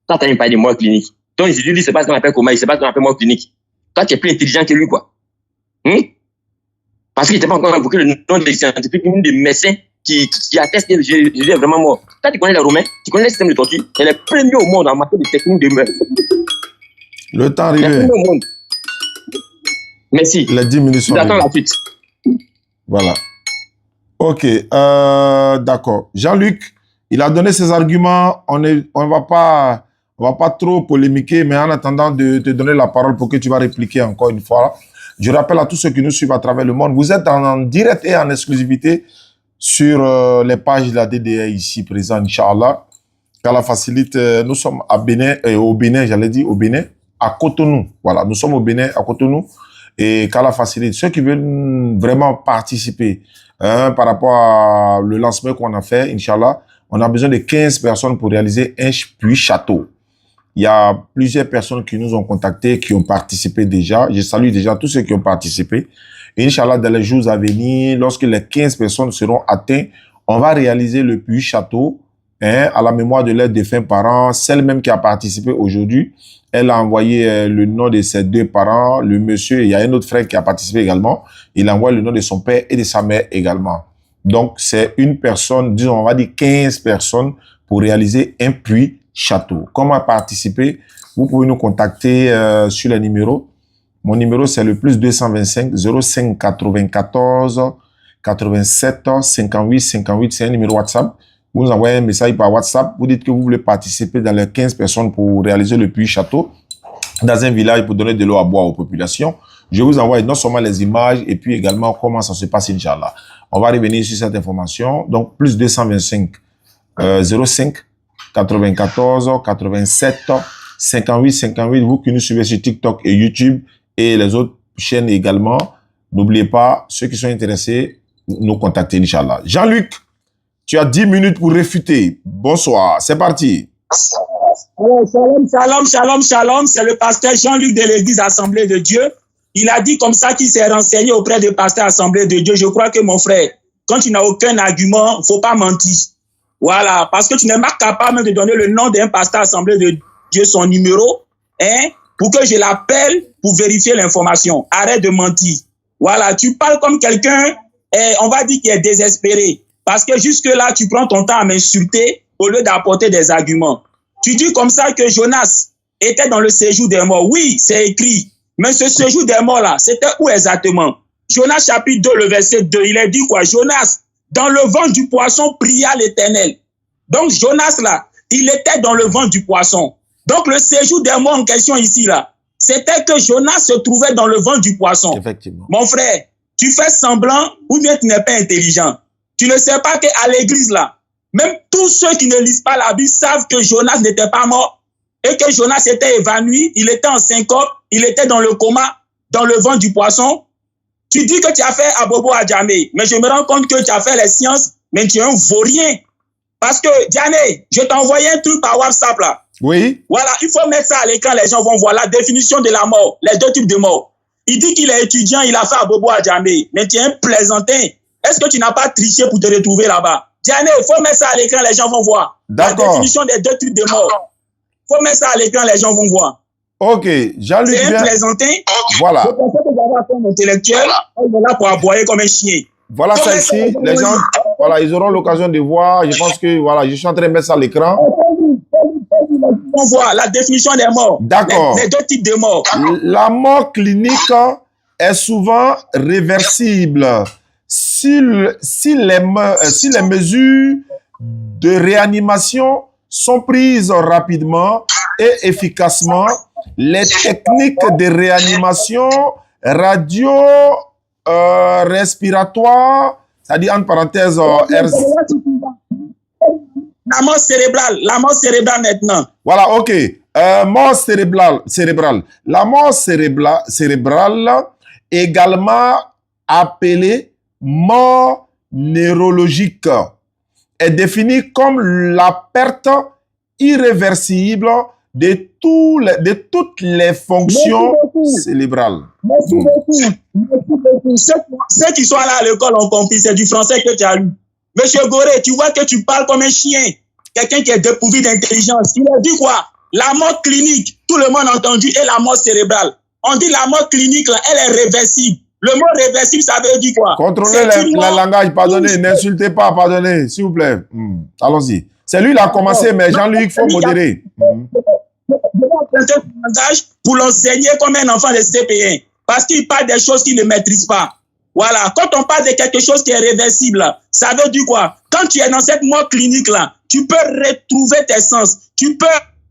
Toi, tu n'as même pas de mort clinique. Donc, Jésus dit, c'est pas ce qu'on appelle coma, c'est pas ce qu'on appelle mort clinique. Toi, tu es plus intelligent que lui, quoi. Parce qu'il n'était pas encore invoqué le nom des scientifiques, une des médecins qui atteste que Jésus est vraiment mort. Toi, tu connais les Romains, tu connais le système de torture, c'est les premiers au monde en matière de technique de meurtre. Le temps arrivé. Les premiers au monde. Merci. Les 10 minutes sont J'attends la suite. Voilà. Ok, d'accord. Jean-Luc, il a donné ses arguments. On va pas trop polémiquer, mais en attendant de te donner la parole pour que tu vas répliquer encore une fois. Je rappelle à tous ceux qui nous suivent à travers le monde, vous êtes en direct et en exclusivité sur les pages de la DDA ici présent, Inch'Allah. Qu'Allah facilite, nous sommes à Bénin, au Bénin, j'allais dire au Bénin, à Cotonou. Voilà, nous sommes au Bénin, à Cotonou. Et qu'Allah facilite. Ceux qui veulent vraiment participer par rapport à le lancement qu'on a fait, Inch'Allah, on a besoin de 15 personnes pour réaliser un puits château. Il y a plusieurs personnes qui nous ont contactés, qui ont participé déjà. Je salue déjà tous ceux qui ont participé. Et Inch'Allah, dans les jours à venir, lorsque les 15 personnes seront atteintes, on va réaliser le puits château à la mémoire de leurs défunts parents. Celle même qui a participé aujourd'hui, elle a envoyé le nom de ses deux parents, le monsieur, il y a un autre frère qui a participé également. Il envoie le nom de son père et de sa mère également. Donc, c'est une personne, disons, on va dire 15 personnes pour réaliser un puits château. Comment participer? Vous pouvez nous contacter sur les numéros. Mon numéro, c'est le plus 225 05 94 87 58 58. C'est un numéro WhatsApp. Vous nous envoyez un message par WhatsApp. Vous dites que vous voulez participer dans les 15 personnes pour réaliser le puits château. dans un village pour donner de l'eau à boire aux populations. Je vous envoie non seulement les images et puis également comment ça se passe, Inch'Allah. On va revenir sur cette information. Donc, plus 225 05 94 87 58 58. Vous qui nous suivez sur TikTok et YouTube et les autres chaînes également, n'oubliez pas, ceux qui sont intéressés, nous contacter, Inch'Allah. Jean-Luc, tu as 10 minutes pour réfuter. Bonsoir, c'est parti. Shalom. C'est le pasteur Jean-Luc de l'église Assemblée de Dieu. Il a dit comme ça qu'il s'est renseigné auprès des pasteurs Assemblée de Dieu. Je crois que mon frère, quand tu n'as aucun argument, faut pas mentir. Voilà, parce que tu n'es pas capable de donner le nom d'un pasteur Assemblée de Dieu, son numéro, hein, pour que je l'appelle pour vérifier l'information. Arrête de mentir. Voilà, tu parles comme quelqu'un, on va dire, qui est désespéré. Parce que jusque-là, tu prends ton temps à m'insulter au lieu d'apporter des arguments. Tu dis comme ça que Jonas était dans le séjour des morts. Oui, c'est écrit. Mais ce séjour des morts là, c'était où exactement? Jonas chapitre 2, le verset 2, il a dit quoi? Jonas, dans le ventre du poisson, pria l'Éternel. Donc Jonas là, il était dans le ventre du poisson. Donc le séjour des morts en question ici là, c'était que Jonas se trouvait dans le ventre du poisson. Effectivement. Mon frère, tu fais semblant ou bien tu n'es pas intelligent. Tu ne sais pas qu'à l'église là, même tous ceux qui ne lisent pas la Bible savent que Jonas n'était pas mort et que Jonas était évanoui, il était en syncope, il était dans le coma, dans le ventre du poisson. Tu dis que tu as fait Abobo Adjamé, mais je me rends compte que tu as fait les sciences, mais tu es un vaurien. Parce que, Diane, je t'ai envoyé un truc par WhatsApp là. Oui. Voilà, il faut mettre ça à l'écran, les gens vont voir la définition de la mort, les deux types de mort. Il dit qu'il est étudiant, il a fait Abobo Adjamé, mais tu es un plaisantin. Est-ce que tu n'as pas triché pour te retrouver là-bas? Diane, il faut mettre ça à l'écran, les gens vont voir. La définition des deux types de mort. Il faut mettre ça à l'écran, les gens vont voir. Ok, Jean-Luc. C'est un plaisantin. Voilà. Je pensais que j'avais affaire à un intellectuel. Il est là pour aboyer comme un chien. Voilà ça ici. Les gens, voilà, ils auront l'occasion de voir. Je pense que, voilà, je suis en train de mettre ça à l'écran. On voit la définition des morts. D'accord. Les deux types de morts. La mort clinique est souvent réversible si les mesures de réanimation sont prises rapidement et efficacement. Les techniques de réanimation radio-respiratoire, c'est-à-dire entre parenthèses la mort cérébrale maintenant. Voilà, ok. Mort cérébrale. La mort cérébrale, également appelée mort neurologique, est définie comme la perte irréversible de toutes les fonctions cérébrales. Merci beaucoup. Ceux qui sont là à l'école ont compris, c'est du français que tu as lu. Monsieur Goré, tu vois que tu parles comme un chien, quelqu'un qui est dépourvu d'intelligence. Il a dit quoi? La mort clinique, tout le monde a entendu, et la mort cérébrale. On dit la mort clinique, là, elle est réversible. Le mot réversible, ça veut dire quoi? Contrôlez le langage, pardonnez, n'insultez pas, pardonnez, s'il vous plaît. Allons-y. C'est lui qui a commencé, mais Jean-Luc, il faut modérer. Pour l'enseigner comme un enfant de CP1, parce qu'il parle des choses qu'il ne maîtrise pas. Voilà, quand on parle de quelque chose qui est réversible, ça veut dire quoi? Quand tu es dans cette mort clinique là, tu peux retrouver tes sens, tu peux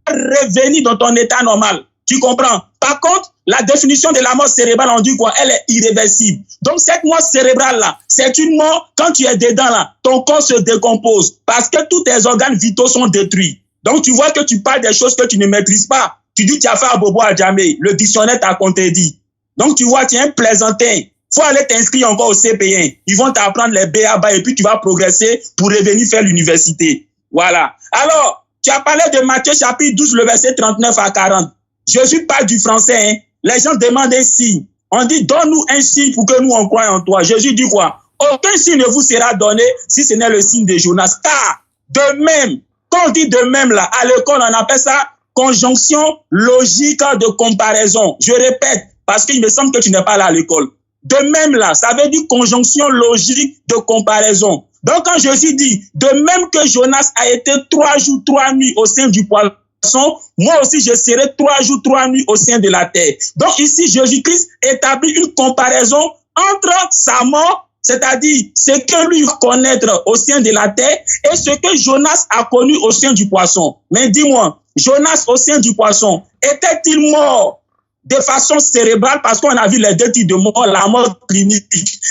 revenir dans ton état normal. Tu comprends? Par contre, la définition de la mort cérébrale, on dit quoi? Elle est irréversible. Donc cette mort cérébrale là, c'est une mort, quand tu es dedans là, ton corps se décompose parce que tous tes organes vitaux sont détruits. Donc tu vois que tu parles des choses que tu ne maîtrises pas. Tu dis que tu as fait Abobo Adjamé, le dictionnaire t'a contredit. Donc tu vois, tu es un plaisantin. Faut aller t'inscrire encore au CP1. Ils vont t'apprendre les BABA et puis tu vas progresser pour revenir faire l'université. Voilà. Alors, tu as parlé de Matthieu chapitre 12, le verset 39 à 40. Jésus parle du français. Hein. Les gens demandent un signe. On dit, donne-nous un signe pour que nous on croie en toi. Jésus dit quoi? Aucun signe ne vous sera donné si ce n'est le signe de Jonas. Car, de même, quand on dit de même là, à l'école, on appelle ça conjonction logique de comparaison. Je répète, parce qu'il me semble que tu n'es pas là à l'école. De même là, ça veut dire conjonction logique de comparaison. Donc quand Jésus dit, de même que Jonas a été 3 jours, 3 nuits au sein du poisson, moi aussi je serai 3 jours, 3 nuits au sein de la terre. Donc ici, Jésus-Christ établit une comparaison entre sa mort, c'est-à-dire ce que lui connaître au sein de la terre, et ce que Jonas a connu au sein du poisson. Mais dis-moi, Jonas au sein du poisson, était-il mort de façon cérébrale, parce qu'on a vu les deux types de mort, la mort clinique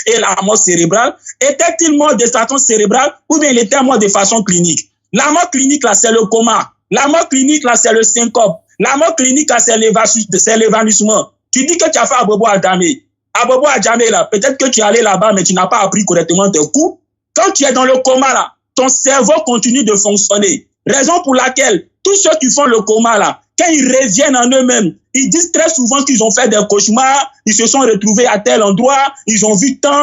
et la mort cérébrale. Était-il mort de façon cérébrale ou bien il était mort de façon clinique? La mort clinique, là, c'est le coma. La mort clinique, là, c'est le syncope. La mort clinique, là, c'est l'évanouissement. Tu dis que tu as fait Abobo Adjamé. Abobo Adjamé, là, peut-être que tu es allé là-bas, mais tu n'as pas appris correctement tes coups. Quand tu es dans le coma, là, ton cerveau continue de fonctionner. Raison pour laquelle tous ceux qui font le coma, là, quand ils reviennent en eux-mêmes, ils disent très souvent qu'ils ont fait des cauchemars, ils se sont retrouvés à tel endroit, ils ont vu tant,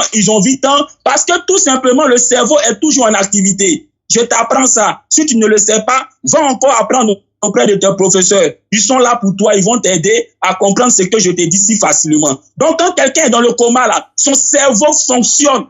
parce que tout simplement, le cerveau est toujours en activité. Je t'apprends ça. Si tu ne le sais pas, va encore apprendre auprès de tes professeurs. Ils sont là pour toi, ils vont t'aider à comprendre ce que je te dis si facilement. Donc, quand quelqu'un est dans le coma, là, son cerveau fonctionne.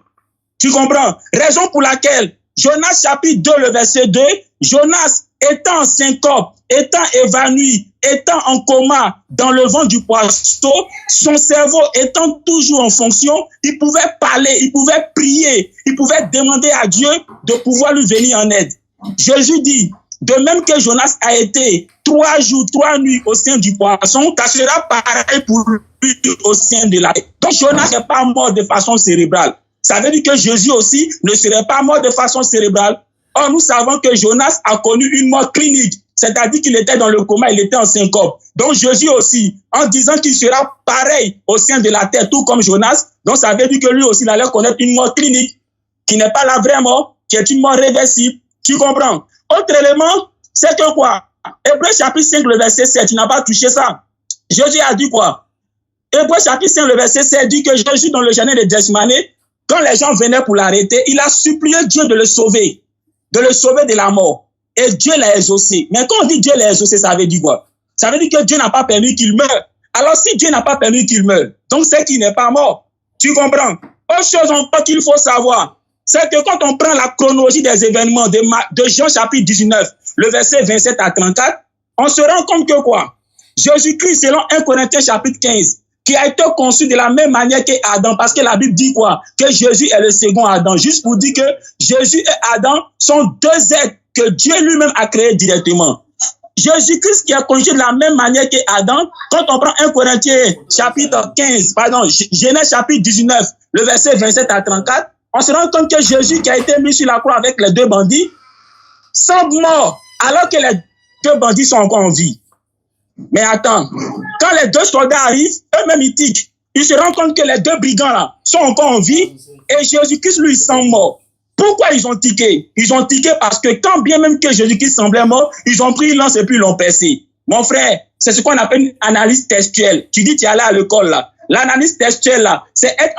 Tu comprends? Raison pour laquelle, Jonas chapitre 2, le verset 2, Jonas étant en syncope, étant évanoui, étant en coma dans le ventre du poisson, son cerveau étant toujours en fonction, il pouvait parler, il pouvait prier, il pouvait demander à Dieu de pouvoir lui venir en aide. Jésus dit, de même que Jonas a été 3 jours, 3 nuits au sein du poisson, ça sera pareil pour lui au sein de la terre. Donc Jonas n'est pas mort de façon cérébrale. Ça veut dire que Jésus aussi ne serait pas mort de façon cérébrale. Or, nous savons que Jonas a connu une mort clinique, c'est-à-dire qu'il était dans le coma, il était en syncope. Donc Jésus aussi, en disant qu'il sera pareil au sein de la terre, tout comme Jonas, donc ça veut dire que lui aussi, il allait connaître une mort clinique, qui n'est pas la vraie mort, qui est une mort réversible. Tu comprends? Autre élément, c'est que quoi? Hébreux chapitre 5, le verset 7, tu n'as pas touché ça. Jésus a dit quoi? Hébreux chapitre 5, le verset 7 dit que Jésus, dans le jardin de Gethsemane, quand les gens venaient pour l'arrêter, il a supplié Dieu de le sauver de la mort. Et Dieu l'a exaucé. Mais quand on dit Dieu l'a exaucé, ça veut dire quoi? Ça veut dire que Dieu n'a pas permis qu'il meure. Alors si Dieu n'a pas permis qu'il meure, donc c'est qu'il n'est pas mort. Tu comprends? Autre chose encore qu'il faut savoir, c'est que quand on prend la chronologie des événements de Jean chapitre 19, le verset 27 à 34, on se rend compte que quoi? Jésus-Christ, selon 1 Corinthiens chapitre 15, qui a été conçu de la même manière qu'Adam, parce que la Bible dit quoi? Que Jésus est le second Adam. Juste pour dire que Jésus et Adam sont deux êtres que Dieu lui-même a créés directement. Jésus-Christ qui a conçu de la même manière qu'Adam, quand on prend 1 Corinthiens chapitre 15, Genèse chapitre 19, le verset 27 à 34, on se rend compte que Jésus qui a été mis sur la croix avec les deux bandits, semble mort, alors que les deux bandits sont encore en vie. Mais attends, quand les deux soldats arrivent, eux-mêmes ils tiquent. Ils se rendent compte que les deux brigands là sont encore en vie et Jésus-Christ lui semble mort. Pourquoi ils ont tiqué? Ils ont tiqué parce que quand bien même que Jésus-Christ semblait mort, ils ont pris une lance et puis ils l'ont percé. Mon frère, c'est ce qu'on appelle une analyse textuelle. Tu dis tu es allé à l'école là. L'analyse textuelle là, c'est être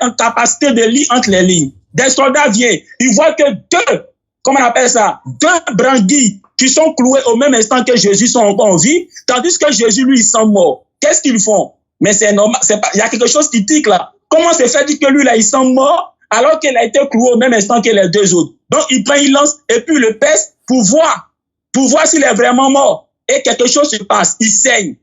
en capacité de lire entre les lignes. Des soldats viennent, ils voient que deux brandis qui sont cloués au même instant que Jésus sont encore en vie, tandis que Jésus, lui, ils sont morts. Qu'est-ce qu'ils font? Mais c'est normal, il y a quelque chose qui tique là. Comment se fait-il que lui, là, il sont morts alors qu'il a été cloué au même instant que les deux autres? Donc, il prend une lance et puis le pèse pour voir s'il est vraiment mort. Et quelque chose se passe, il saigne.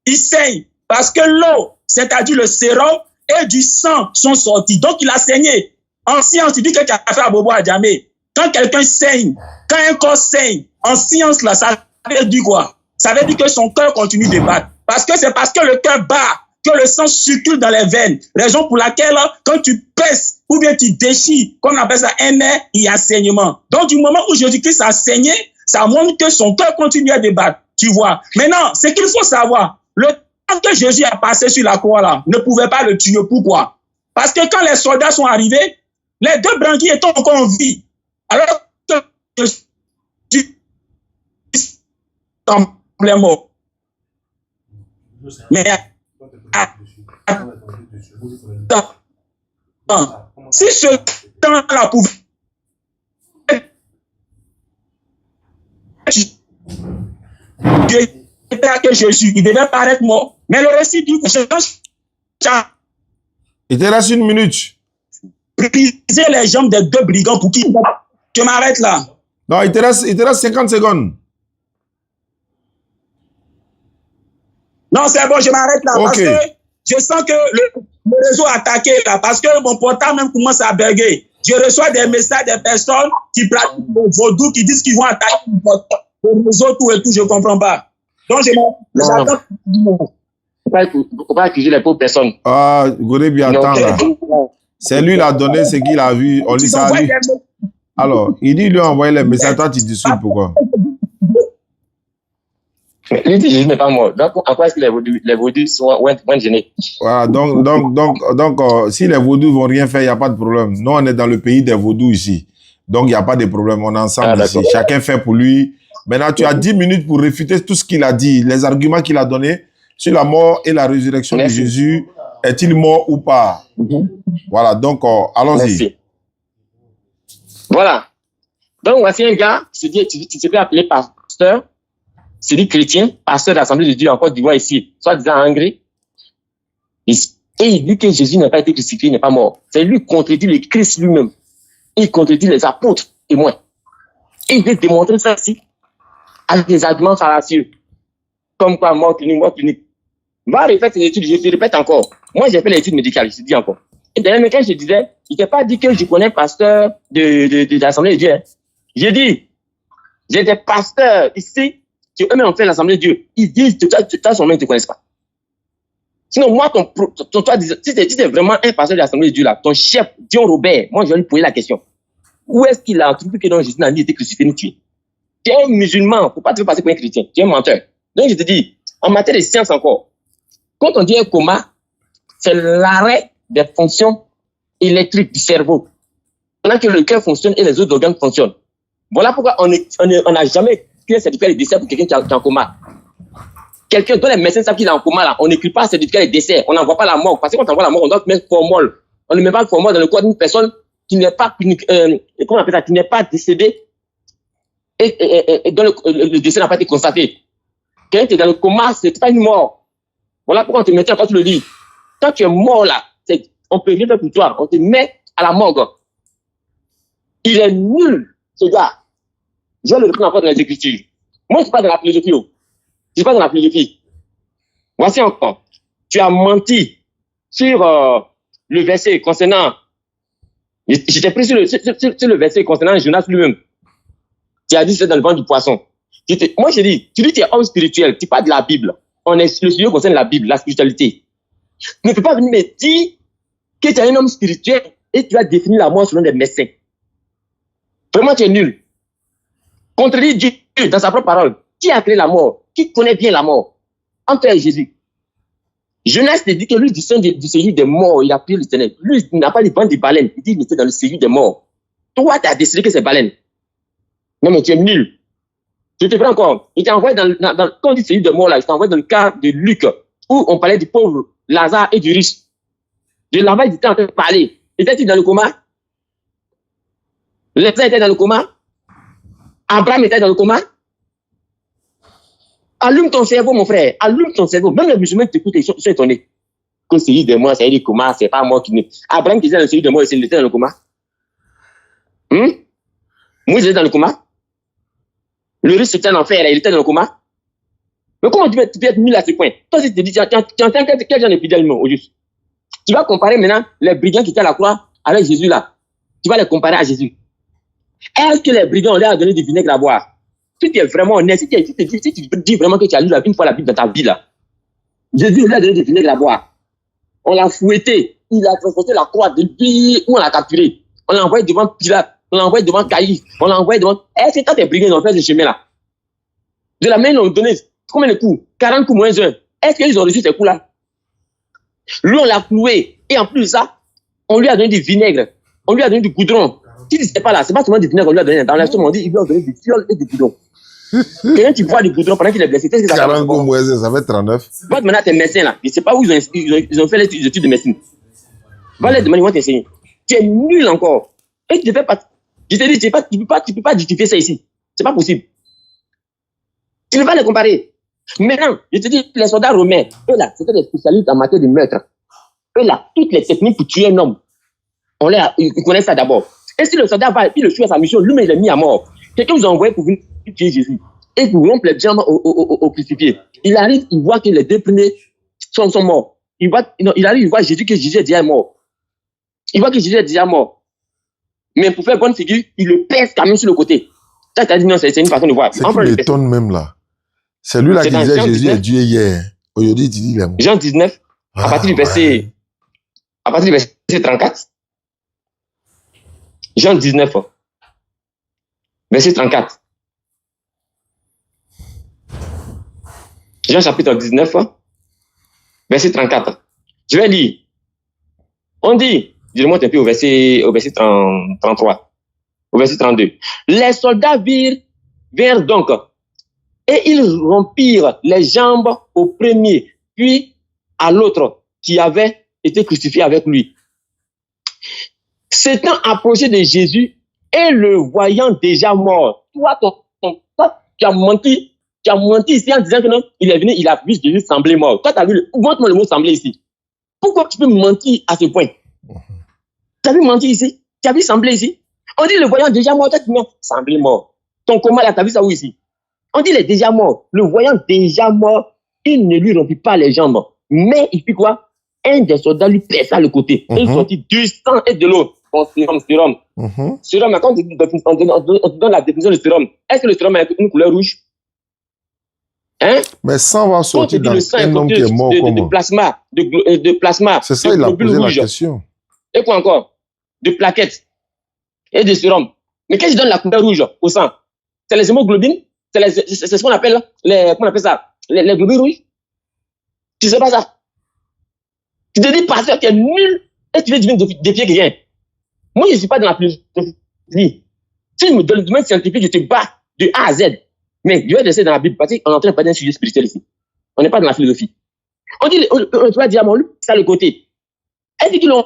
Il saigne parce que l'eau, c'est-à-dire le sérum et du sang sont sortis. Donc, il a saigné. En science, tu dis que tu as fait Abobo Adjamé. Quand quelqu'un saigne, quand un corps saigne, en science, là, ça veut dire quoi? Ça veut dire que son cœur continue de battre. Parce que c'est parce que le cœur bat que le sang circule dans les veines. Raison pour laquelle, quand tu pèses ou bien tu déchires, comme on appelle ça un nerf, il y a saignement. Donc, du moment où Jésus-Christ a saigné, ça montre que son cœur continue à débattre. Tu vois? Maintenant, ce qu'il faut savoir, le temps que Jésus a passé sur la croix, là, ne pouvait pas le tuer. Pourquoi? Parce que quand les soldats sont arrivés, les deux brandis étaient encore en vie. Alors que Jésus semblait mort. Mais si ce temps-là pouvait que Jésus, il devait paraître mort. Mais le récit dit que il te reste 1 minute. Briser les jambes des deux brigands pour qui? Je m'arrête là. Non, il te reste 50 secondes. Non, c'est bon, je m'arrête là. Okay. Parce que je sens que le réseau est attaqué là. Parce que mon portable même commence à bugger. Je reçois des messages des personnes qui pratiquent le vaudou, qui disent qu'ils vont attaquer le réseau, tout et tout. Je ne comprends pas. Donc, j'attends. Faut pas accuser les pauvres personnes. Ah, Gorebi, attends là. C'est lui qui l'a donné ce qu'il a vu. On lit ça à lui. Alors, il dit, lui a envoyé les messages. Toi, tu discutes pourquoi? Lui dit Jésus n'est pas mort. Donc, en quoi est-ce que les vaudous vont gêner? Voilà, donc si les vaudous vont rien faire, il n'y a pas de problème. Nous, on est dans le pays des vaudous ici. Donc, il n'y a pas de problème. On est ensemble ici. Chacun fait pour lui. Maintenant, tu as 10 minutes pour réfuter tout ce qu'il a dit, les arguments qu'il a donnés sur la mort et la résurrection de Jésus. Est-il mort ou pas? Voilà, donc, allons-y. Voilà. Donc, voici un gars qui se fait appeler pasteur. C'est dit chrétien, pasteur de l'Assemblée de Dieu en Côte d'Ivoire ici, soit disant en Hongrie. Et il dit que Jésus n'a pas été crucifié, il n'est pas mort. C'est lui qui contredit le Christ lui-même. Il contredit les apôtres témoins. Et il veut démontrer ça ici avec des arguments fallacieux. Comme quoi, mort clinique. Va refaire ses études, je te répète encore. Moi, j'ai fait l'étude médicale, je te dis encore. Et d'ailleurs, quand je disais, il ne t'a pas dit que je connais pasteur de l'Assemblée de Dieu. Hein. J'ai dit, j'ai des pasteurs ici qui eux-mêmes ont fait l'Assemblée de Dieu. Ils disent, toi, son nom, ils ne te connaissent pas. Sinon, moi, toi, si tu es vraiment un pasteur de l'Assemblée de Dieu, là, ton chef, Dion Robert, moi, je vais lui poser la question. Où est-ce qu'il a trouvé que donc Jésus n'a ni été crucifié ni tué? Tu es un musulman, il ne faut pas te faire passer pour un chrétien. Tu es un menteur. Donc, je te dis, en matière de science encore, quand on dit un coma, c'est l'arrêt des fonctions électriques du cerveau. Pendant que le cœur fonctionne et les autres organes fonctionnent. Voilà pourquoi on n'a jamais créé un certificat de décès pour quelqu'un qui est en coma. Quelqu'un dont les médecins savent qu'il est en coma, là, on n'écrit pas un certificat de décès, on n'envoie pas la mort. Parce que quand on envoie la mort, on doit mettre formol. On ne met pas le formol dans le corps d'une personne qui n'est pas, comment on appelle ça, qui n'est pas décédée et dont le décès n'a pas été constaté. Quelqu'un qui est dans le coma, c'est pas une mort. Voilà pourquoi on te mettait, quand tu le dis. Quand tu es mort là, on peut rien faire pour toi. On te met à la morgue. Il est nul, ce gars. Je vais le reprendre encore dans les Écritures. Moi, je ne suis pas dans la philosophie. Je ne suis pas dans la philosophie. Voici encore. Tu as menti sur le verset concernant. J'étais pris sur le verset concernant Jonas lui-même. Tu as dit c'est dans le ventre du poisson. Moi, je dis, tu dis que tu es homme spirituel. Tu parles de la Bible. Le sujet concerne la Bible, la spiritualité. Tu ne peux pas venir me dire que tu es un homme spirituel et tu vas définir la mort selon des médecins. Vraiment, tu es nul. Contredis Dieu dans sa propre parole. Qui a créé la mort? Qui connaît bien la mort? Entre toi et Jésus. Jonas te dit que lui, du sein du séjour des morts, il a pris le ténèbre. Lui, il n'a pas les bandes de baleines. Il dit qu'il était dans le séjour des morts. Toi, tu as décidé que c'est baleine. Non, mais tu es nul. Je te prends encore. Il t'a envoyé quand on dit séjour des morts, là, il t'a envoyé dans le cas de Luc, où on parlait du pauvre Lazare et du riche. De là-bas, il était en train de parler. Était-il dans le coma? Lazare était dans le coma? Abraham était dans le coma? Allume ton cerveau, mon frère. Allume ton cerveau. Même les musulmans t'écoutent, ils sont étonnés. Que c'est lui de moi, c'est le coma, c'est pas moi qui ne. Abraham qui était dans le séjour de mort, il était dans le coma. Moïse était dans le coma. Le riche était en enfer, il était dans le coma. Mais comment tu peux être nul à ce point? Toi, si tu te dis, tu entends quel genre d'épidémie au juste? Tu vas comparer maintenant les brigands qui étaient à la croix avec Jésus là. Tu vas les comparer à Jésus. Est-ce que les brigands ont leur donné du vinaigre à boire? Si tu es vraiment honnête, si tu dis vraiment que tu as lu une fois la Bible dans ta vie là, Jésus lui a donné du vinaigre à boire. On l'a fouetté. Il a transporté la croix depuis où on l'a capturé. On l'a envoyé devant Pilate. On l'a envoyé devant Caïphe. On l'a envoyé devant. Est-ce que quand tes brigands ont fait ce chemin là? De la main, ils l'ont donné. Combien de coups? 40 coups moins 1. Est-ce qu'ils ont reçu ces coups là? Lui, on l'a cloué. Et en plus de ça, on lui a donné du vinaigre. On lui a donné du goudron. Si tu ne sais pas là, c'est pas seulement du vinaigre qu'on lui a donné. Dans la on dit, il lui a donné du fiole et du goudron. Quelqu'un qui boit du goudron pendant qu'il est blessé, qu'est-ce que ça fait? 40 coups moins 1, ça fait 39. Va demander à tes médecins là. Je ne sais pas où ils ont fait les études de médecine. Va les demander, ils vont t'enseigner. Tu es nul encore. Et tu ne fais pas. Je te dis, tu peux pas justifier ça ici. C'est pas possible. Tu ne peux pas les comparer. Maintenant, je te dis, les soldats romains, eux là, c'était des spécialistes en matière de meurtre. Eux là, toutes les techniques pour tuer un homme, ils connaissent ça d'abord. Et si le soldat va, il le tue à sa mission, lui-même il est mis à mort. Quelqu'un vous a envoyé pour venir tuer Jésus. Et pour rompre les jambes au crucifié. Il arrive, il voit que les deux premiers sont morts. Il arrive, il voit Jésus que Jésus est déjà mort. Il voit que Jésus est déjà mort. Mais pour faire bonne figure, il le pèse quand même sur le côté. Ça, t'as dit non, c'est une façon de voir. C'est qui m'étonne même là. C'est lui là C'est qui dans disait Jean Jésus 19. est Dieu hier. Aujourd'hui, tu dis les mots. Jean 19, à partir du verset, à partir du verset 34. Jean 19, verset 34. Jean chapitre 19, verset 34. Je vais lire. On dit, je remonte un peu au verset 33, au verset 32. Les soldats virent donc, et ils rompirent les jambes au premier, puis à l'autre qui avait été crucifié avec lui. S'étant approché de Jésus et le voyant déjà mort, toi, tu as menti ici en disant que non, il est venu, il a vu Jésus sembler mort. Toi, tu as vu, montre-moi le mot sembler ici. Pourquoi tu peux mentir à ce point? Tu as vu mentir ici? Tu as vu sembler ici? On dit le voyant déjà mort, toi tu dis sembler mort. Ton coma là, tu as vu ça où ici? On dit il est déjà mort. Le voyant déjà mort, il ne lui rompit pas les jambes. Mais il fit quoi? Un des soldats lui perça le côté. Il sortit du sang et de l'eau. Bon, sérum. Sérum, quand on donne la définition de sérum, est-ce que le sérum a une couleur rouge? Hein? Mais sans avoir sorti dans un homme qui est mort comment? De plasma. C'est ça, il a posé la question. Et quoi encore? De plaquettes et de sérum. Mais qu'est-ce qui donne la couleur rouge au sang? C'est les hémoglobines? C'est ce qu'on appelle comment on appelle ça? Les globules rouges? Tu sais pas ça? Tu te dis, pasteur, tu es nul et tu veux défier quelqu'un. Moi, je ne suis pas dans la philosophie. Si tu me donnes le domaine scientifique, je te bats de A à Z. Mais je vais laisser dans la Bible parce qu'on est en train de parler d'un sujet spirituel ici. On n'est pas dans la philosophie. On dit, tu vas dire, lui, ça le côté. Est-ce qu'ils l'ont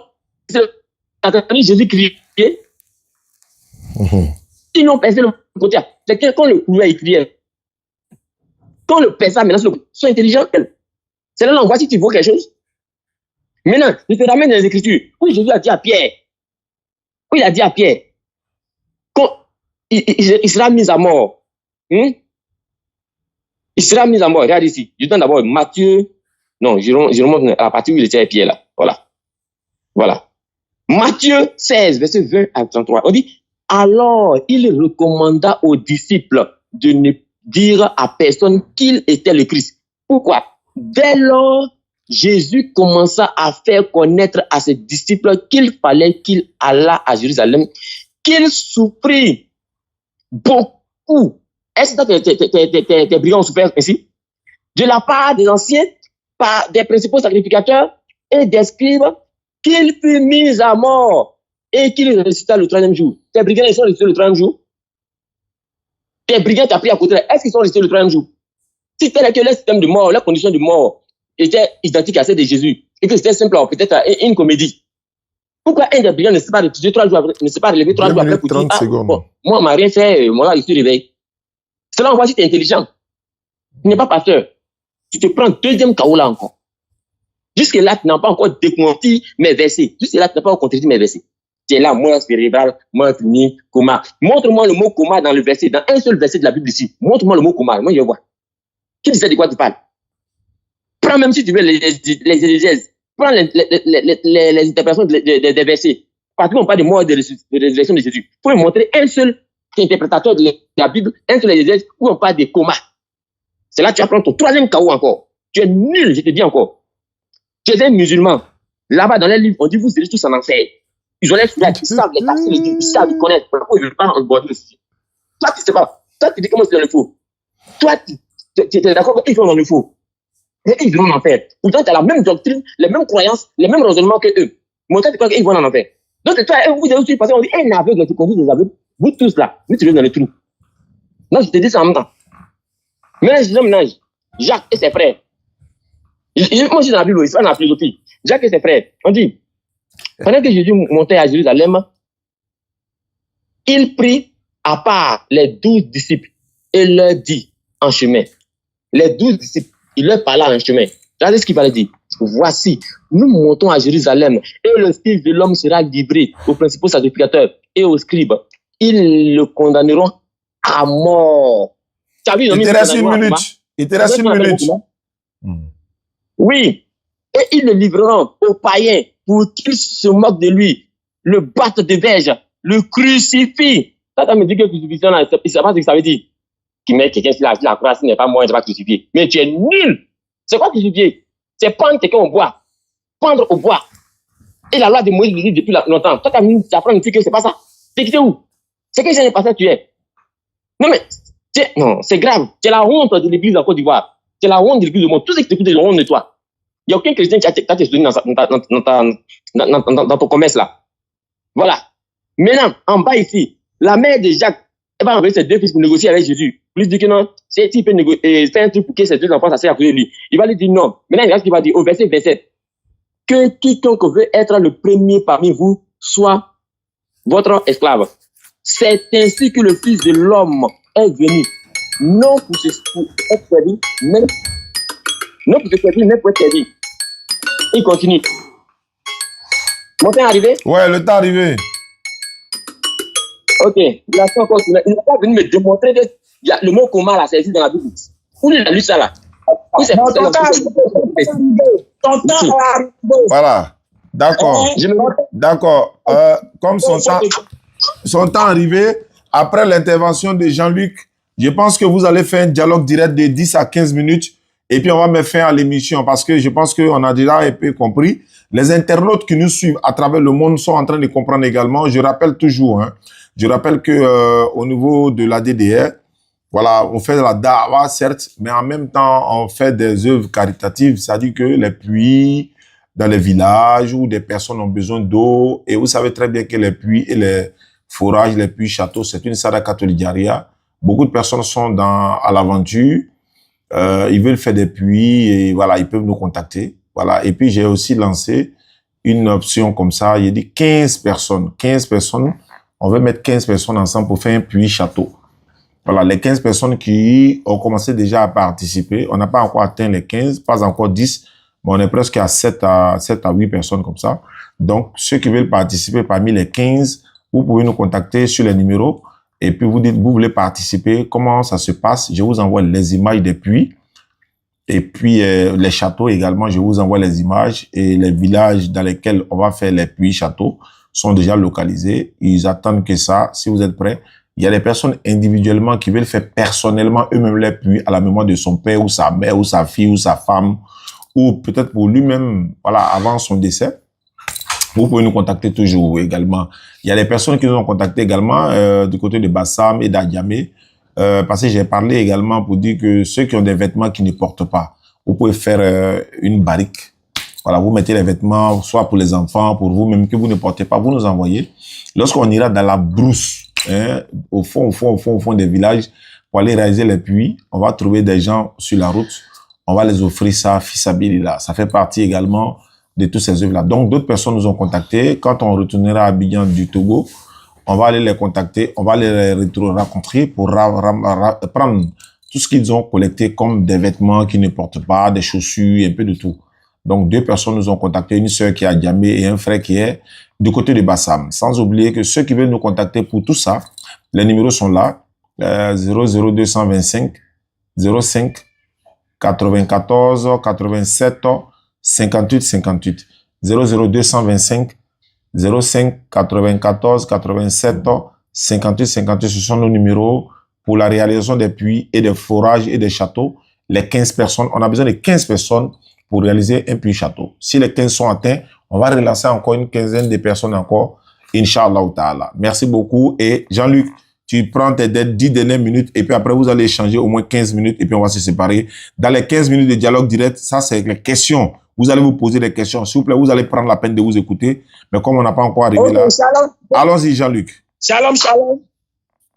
entendu Jésus crier? Ils l'ont percé le côté. C'est que quand le couvert il criait, quand le perça, maintenant, sont intelligents. C'est là on voit si tu vois quelque chose. Maintenant, je te ramène dans les Écritures. Oui, Jésus a dit à Pierre. Oui, il a dit à Pierre. Quand il sera mis à mort. Il sera mis à mort. Regarde ici. Je donne d'abord Matthieu. Non, je remonte à la partie où il était à Pierre là. Voilà. Matthieu 16, verset 20 à 33. On dit, alors il recommanda aux disciples de ne dire à personne qu'il était le Christ. Pourquoi? Dès lors, Jésus commença à faire connaître à ses disciples qu'il fallait qu'il allât à Jérusalem, qu'il souffrit beaucoup. Est-ce que tes brigands ont souffert ainsi? De la part des anciens, par des principaux sacrificateurs et des scribes, qu'il fut mis à mort et qu'il ressuscita le troisième jour. Tes brigands, ils sont ressuscités le troisième jour? Tes brigands t'as pris à côté, est-ce qu'ils sont ressuscités le troisième jour? Si tel est que le système de mort, la condition de mort était identique à celle de Jésus et que c'était simple, peut-être une comédie. Pourquoi un des brigands ne s'est pas relevé 3 jours après, ne s'est pas relevé 3 jours après pour dire, bon, moi, on m'a rien fait, moi, là, je suis réveillé. Cela, on voit si tu es intelligent. Tu n'es pas pasteur. Tu te prends deuxième KO là encore. Jusque-là, tu n'as pas encore démenti mes versets. Jusque-là, tu n'as pas encore contredit mes versets. Tu es là, mort cérébrale, mort clinique, coma. Montre-moi le mot coma dans le verset, dans un seul verset de la Bible ici. Montre-moi le mot coma. Moi, je vois. Qui disait de quoi tu parles? Prends même si tu veux les exégèses. Prends les interprétations des versets. Parce qu'on parle de mort et de résurrection de Jésus. Il faut me montrer un seul interprétateur de la Bible, un seul exégèse où on parle de coma. C'est là que tu vas prendre ton troisième KO encore. Tu es nul, je te dis encore. Tu es un musulman. Là-bas, dans les livres, on dit, vous serez tous en enfer. Ils ont les fouilles, ils savent les passer, ils savent, ils connaissent. Pourquoi ils ne veulent pas en border aussi? Toi, tu ne sais pas. Toi, tu dis comment c'est dans le faux. Toi, tu es d'accord qu'ils sont dans le faux. Et ils vont en enfer. Pourtant, tu as la même doctrine, les mêmes croyances, les mêmes raisonnements que eux. Mais toi, tu crois qu'ils vont en enfer. Donc, toi, vous avez aussi passé, on dit, un aveugle qui conduit des aveugles. Vous tous là, vous tirez dans le trou. Non, je te dis ça en même temps. Maintenant, Jacques et ses frères. Moi, je suis dans la Bible, je suis pas dans la philosophie. Jacques et ses frères, on dit, pendant que Jésus montait à Jérusalem, il prit à part les 12 disciples et leur dit en chemin. Les 12 disciples, il leur parla en chemin. Regardez ce qu'il fallait dire. Voici, nous montons à Jérusalem et le Fils de l'homme sera livré aux principaux sacrificateurs et aux scribes. Ils le condamneront à mort. Il te reste une minute. Il te reste une minute. Oui. Et ils le livreront aux païens pour qu'ils se moquent de lui, le battent de verge, le crucifient. Ça me dit que crucifixion là, il ne sait pas ce que ça veut dire. qui met quelqu'un sur la croix, s'il n'est pas mort, il ne va pas crucifier. Mais tu es nul. C'est quoi crucifier? C'est prendre quelqu'un au bois. Prendre au bois. Et la loi de Moïse dit depuis longtemps. Toi, tu apprends une fille que c'est pas ça. T'es quitté où? C'est que j'ai passé, tu es. Non, mais, non, c'est grave. Tu es la honte de l'église en Côte d'Ivoire. Tu es la honte de l'église du monde. Tout ce qui t'écoute est la honte de toi. Il n'y a aucun chrétien qui a tes souvenirs dans ton commerce là. Voilà. Maintenant, en bas ici, la mère de Jacques, elle va envoyer ses deux fils pour négocier avec Jésus. Lui dire que non, c'est il peut faire un truc pour que ses deux enfants s'asseyent à côté de lui. Il va lui dire non. Maintenant, il regarde ce qu'il va dire au verset 27. Que quiconque veut être le premier parmi vous soit votre esclave. C'est ainsi que le Fils de l'homme est venu. Non pour être servi, mais non pour se servir, mais pour être servi. Il continue. Mon temps est arrivé? Ouais, le temps est arrivé. Ok. Il n'a pas venu me démontrer que le mot coma là, ça existe dans la Bible. Où il a lu ça là? Où c'est Ton temps est arrivé. Voilà. D'accord. D'accord. Comme son temps arrivé, après l'intervention de Jean-Luc, je pense que vous allez faire un dialogue direct de 10 à 15 minutes et puis on va mettre fin à l'émission parce que je pense qu'on a déjà un peu compris. Les internautes qui nous suivent à travers le monde sont en train de comprendre également. Je rappelle toujours, je rappelle que au niveau de la DDR, voilà, on fait de la dawa, certes, mais en même temps, on fait des œuvres caritatives, c'est-à-dire que les puits dans les villages où des personnes ont besoin d'eau, et vous savez très bien que les puits et les forages, les puits châteaux, c'est une sadaka tolijaria. Beaucoup de personnes sont à l'aventure, ils veulent faire des puits, et voilà, ils peuvent nous contacter. Voilà, et puis j'ai aussi lancé une option comme ça, il y a dit 15 personnes, on veut mettre 15 personnes ensemble pour faire un puits château. Voilà, les 15 personnes qui ont commencé déjà à participer, on n'a pas encore atteint les 15, pas encore 10, mais on est presque à 7 à 8 personnes comme ça. Donc, ceux qui veulent participer parmi les 15, vous pouvez nous contacter sur les numéros et puis vous dites, vous voulez participer, comment ça se passe. Je vous envoie les images des puits et puis les châteaux également, je vous envoie les images et les villages dans lesquels on va faire les puits châteaux sont déjà localisés. Ils attendent que ça, si vous êtes prêts. Il y a des personnes individuellement qui veulent faire personnellement eux-mêmes les puits à la mémoire de son père ou sa mère ou sa fille ou sa femme ou peut-être pour lui-même, voilà, avant son décès. Vous pouvez nous contacter toujours également. Il y a des personnes qui nous ont contacté également du côté de Bassam et d'Adjamé parce que j'ai parlé également pour dire que ceux qui ont des vêtements qui ne portent pas, vous pouvez faire une barrique. Voilà, vous mettez les vêtements soit pour les enfants, pour vous-même que vous ne portez pas, vous nous envoyez. Lorsqu'on ira dans la brousse, au fond des villages, pour aller réaliser les puits, on va trouver des gens sur la route, on va les offrir ça, fisabilillah. Ça fait partie également de toutes ces œuvres-là. Donc, d'autres personnes nous ont contactés. Quand on retournera à Abidjan du Togo, on va aller les contacter, on va les rencontrer pour prendre tout ce qu'ils ont collecté comme des vêtements qu'ils ne portent pas, des chaussures, un peu de tout. Donc, 2 personnes nous ont contacté, une sœur qui est à Djamé et un frère qui est du côté de Bassam. Sans oublier que ceux qui veulent nous contacter pour tout ça, les numéros sont là, 00225 05 94 87 58 58. 00225 05 94 87 58 58. Ce sont nos numéros pour la réalisation des puits et des forages et des châteaux. Les 15 personnes, on a besoin de 15 personnes pour réaliser un puits château. Si les 15 sont atteints, on va relancer encore une quinzaine de personnes encore, Inch'Allah ta'ala. Merci beaucoup. Et Jean-Luc, tu prends tes 10 dernières minutes et puis après vous allez échanger au moins 15 minutes et puis on va se séparer. Dans les 15 minutes de dialogue direct, ça c'est les questions. Vous allez vous poser des questions. S'il vous plaît, vous allez prendre la peine de vous écouter. Mais comme on n'a pas encore arrivé là, allons-y Jean-Luc. Shalom, shalom.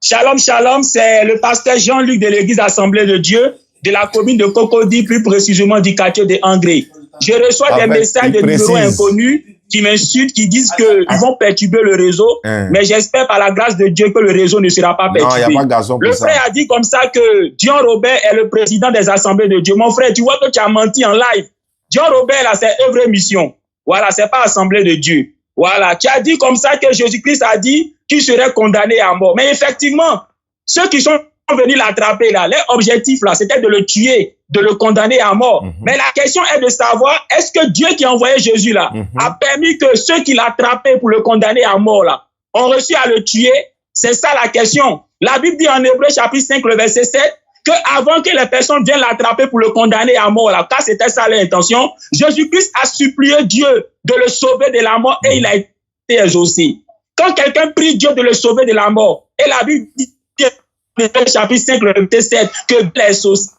Shalom, shalom. C'est le pasteur Jean-Luc de l'église Assemblée de Dieu de la commune de Cocody, plus précisément du quartier de Angré. Je reçois des messages de numéros inconnus qui m'insultent, qui disent qu'ils vont perturber le réseau. Mais j'espère par la grâce de Dieu que le réseau ne sera pas perturbé. Non, y a pas de gazon pour le ça. frère a dit comme ça que Dion Robert est le président des assemblées de Dieu. Mon frère, tu vois que tu as menti en live. Dion Robert, là, c'est œuvre mission. Voilà, c'est pas assemblée de Dieu. Voilà, tu as dit comme ça que Jésus-Christ a dit qu'il serait condamné à mort. Mais effectivement, ceux qui sont venus l'attraper là, leur objectif là, c'était de le tuer, de le condamner à mort. Mais la question est de savoir, est-ce que Dieu qui a envoyé Jésus là, a permis que ceux qui l'attrapaient pour le condamner à mort là, ont reçu à le tuer? C'est ça la question. La Bible dit en Hébreux chapitre 5, le verset 7, que avant que les personnes viennent l'attraper pour le condamner à mort, là, car c'était ça l'intention, Jésus-Christ a supplié Dieu de le sauver de la mort et il a été exaucé. Quand quelqu'un prie Dieu de le sauver de la mort, et la Bible dit chapitre 5, le verset 7, que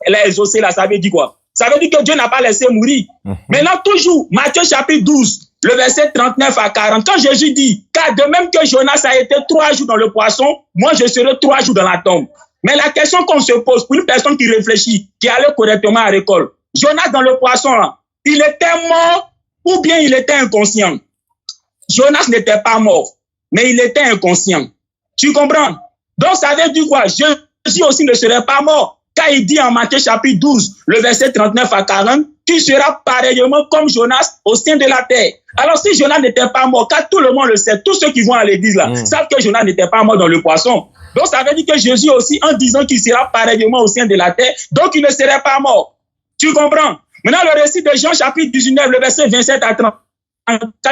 elle a exaucé là, ça veut dire quoi? Ça veut dire que Dieu n'a pas laissé mourir. Maintenant, toujours, Matthieu chapitre 12, le verset 39 à 40, quand Jésus dit, car de même que Jonas a été 3 jours dans le poisson, moi je serai 3 jours dans la tombe. Mais la question qu'on se pose pour une personne qui réfléchit, qui allait correctement à l'école, Jonas dans le poisson, là, il était mort ou bien il était inconscient? Jonas n'était pas mort, mais il était inconscient. Tu comprends? Donc ça veut dire quoi? Jésus aussi ne serait pas mort. Car il dit en Matthieu chapitre 12, le verset 39 à 40, qu'il sera pareillement comme Jonas au sein de la terre. Alors si Jonas n'était pas mort, car tout le monde le sait, tous ceux qui vont à l'église là, savent que Jonas n'était pas mort dans le poisson. Donc ça veut dire que Jésus aussi, en disant qu'il sera pareillement au sein de la terre, donc il ne serait pas mort. Tu comprends? Maintenant le récit de Jean chapitre 19, le verset 27 à 30,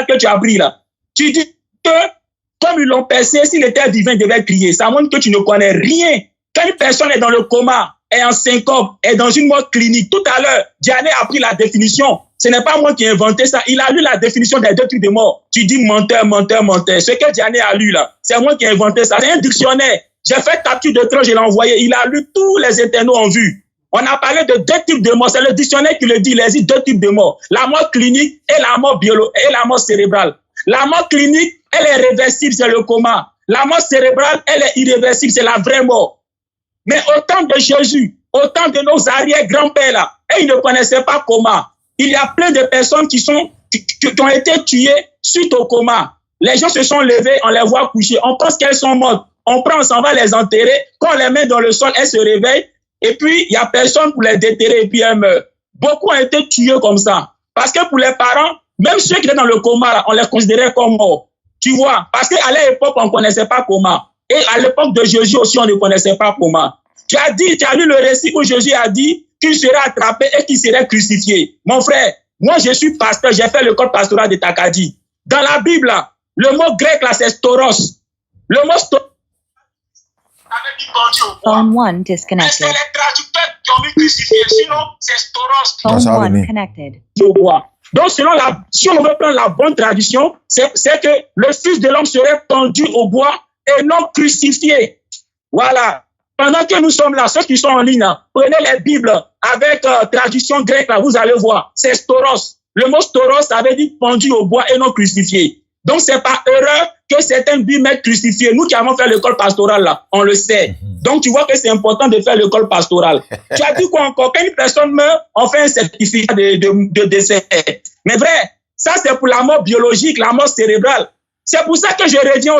que tu as pris là, tu dis que comme ils l'ont percé, s'il était vivant, il devait crier. Ça montre que tu ne connais rien. Quand une personne est dans le coma, est en syncope, est dans une mort clinique. Tout à l'heure, Diané a pris la définition. Ce n'est pas moi qui ai inventé ça. Il a lu la définition des 2 types de mort. Tu dis menteur, menteur, menteur. Ce que Diané a lu là, c'est moi qui ai inventé ça. C'est un dictionnaire. J'ai fait capture de l'écran, je l'ai envoyé. Il a lu, tous les internautes ont vu. On a parlé de 2 types de morts. C'est le dictionnaire qui le dit. Il existe 2 types de morts. La mort clinique et la mort biologique et la mort cérébrale. La mort clinique, elle est réversible, c'est le coma. La mort cérébrale, elle est irréversible, c'est la vraie mort. Mais au temps de Jésus, au temps de nos arrière-grands-pères là, et ils ne connaissaient pas coma. Il y a plein de personnes qui ont été tuées suite au coma. Les gens se sont levés, on les voit coucher, on pense qu'elles sont mortes. On prend, on s'en va les enterrer. Quand on les met dans le sol, elles se réveillent. Et puis, il n'y a personne pour les déterrer et puis elles meurent. Beaucoup ont été tués comme ça. Parce que pour les parents, même ceux qui étaient dans le coma, là, on les considérait comme morts. Tu vois, parce qu'à l'époque, on ne connaissait pas coma. Et à l'époque de Jésus aussi, on ne connaissait pas coma. Tu as lu le récit où Jésus a dit qu'il serait attrapé et qu'il serait crucifié. Mon frère, moi je suis pasteur, j'ai fait l'école pastorale de Takadi. Dans la Bible, là, le mot grec là, c'est stauros. Le mot stauros avait dit pendu au bois. Phone 1 Mais disconnected. c'est les traducteurs qui ont mis crucifié. Sinon, c'est stauros Phone ça va 1 venir. connected. au bois. Donc, si on veut prendre la bonne traduction, c'est que le Fils de l'homme serait pendu au bois et non crucifié. Voilà. Pendant que nous sommes là, ceux qui sont en ligne, là, prenez les Bibles avec traduction grecque, là, vous allez voir. C'est stauros. Le mot stauros, ça veut dire pendu au bois et non crucifié. Donc, c'est pas erreur que certains Bibles mettent crucifié. Nous qui avons fait l'école pastorale, là, on le sait. Donc, tu vois que c'est important de faire l'école pastorale. Tu as dit quoi encore? Quand une personne meurt, on fait un certificat de décès. Mais vrai, ça, c'est pour la mort biologique, la mort cérébrale. C'est pour ça que je reviens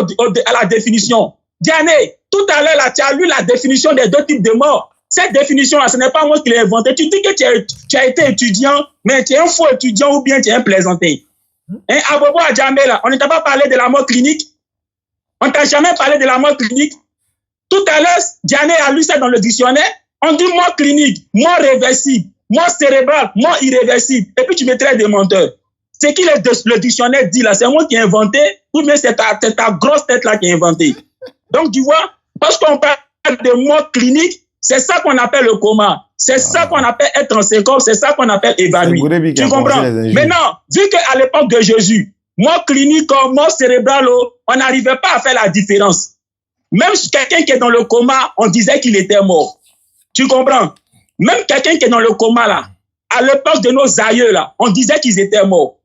à la définition. Diané, tout à l'heure, là, tu as lu la définition des 2 types de morts. Cette définition-là, ce n'est pas moi qui l'ai inventée. Tu dis que tu as été étudiant, mais tu es un faux étudiant ou bien tu es un plaisanté. Hein, à Bobo Adjamé, là, on ne t'a pas parlé de la mort clinique. On ne t'a jamais parlé de la mort clinique. Tout à l'heure, Diané a lu ça dans le dictionnaire. On dit mort clinique, mort réversible, mort cérébrale, mort irréversible. Et puis tu me traites de menteur. C'est qui le dictionnaire dit là? C'est moi qui ai inventé ou bien c'est ta grosse tête là qui a inventé? Donc tu vois, parce qu'on parle de mort clinique, c'est ça qu'on appelle le coma. C'est ça qu'on appelle être en syncope, c'est ça qu'on appelle évanoui. Tu comprends? Maintenant, vu qu'à l'époque de Jésus, mort clinique, mort cérébrale, on n'arrivait pas à faire la différence. Même quelqu'un qui est dans le coma, on disait qu'il était mort. Tu comprends? Même quelqu'un qui est dans le coma là, à l'époque de nos aïeux là, on disait qu'ils étaient morts.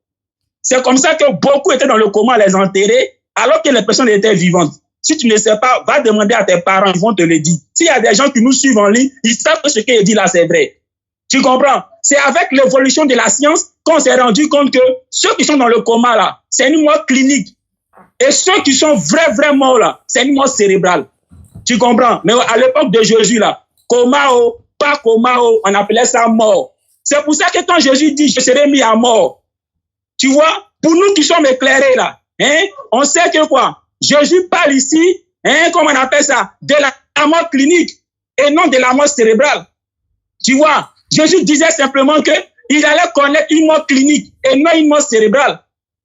C'est comme ça que beaucoup étaient dans le coma, les enterrer, alors que les personnes étaient vivantes. Si tu ne sais pas, va demander à tes parents, ils vont te le dire. S'il y a des gens qui nous suivent en ligne, ils savent que ce qu'il dit là, c'est vrai. Tu comprends? C'est avec l'évolution de la science qu'on s'est rendu compte que ceux qui sont dans le coma là, c'est une mort clinique. Et ceux qui sont vraiment là, c'est une mort cérébrale. Tu comprends? Mais à l'époque de Jésus là, coma, pas coma, on appelait ça mort. C'est pour ça que quand Jésus dit, je serai mis à mort. Tu vois? Pour nous qui sommes éclairés là, hein, on sait que quoi? Jésus parle ici, hein, comment on appelle ça, de la mort clinique et non de la mort cérébrale. Tu vois, Jésus disait simplement qu'il allait connaître une mort clinique et non une mort cérébrale.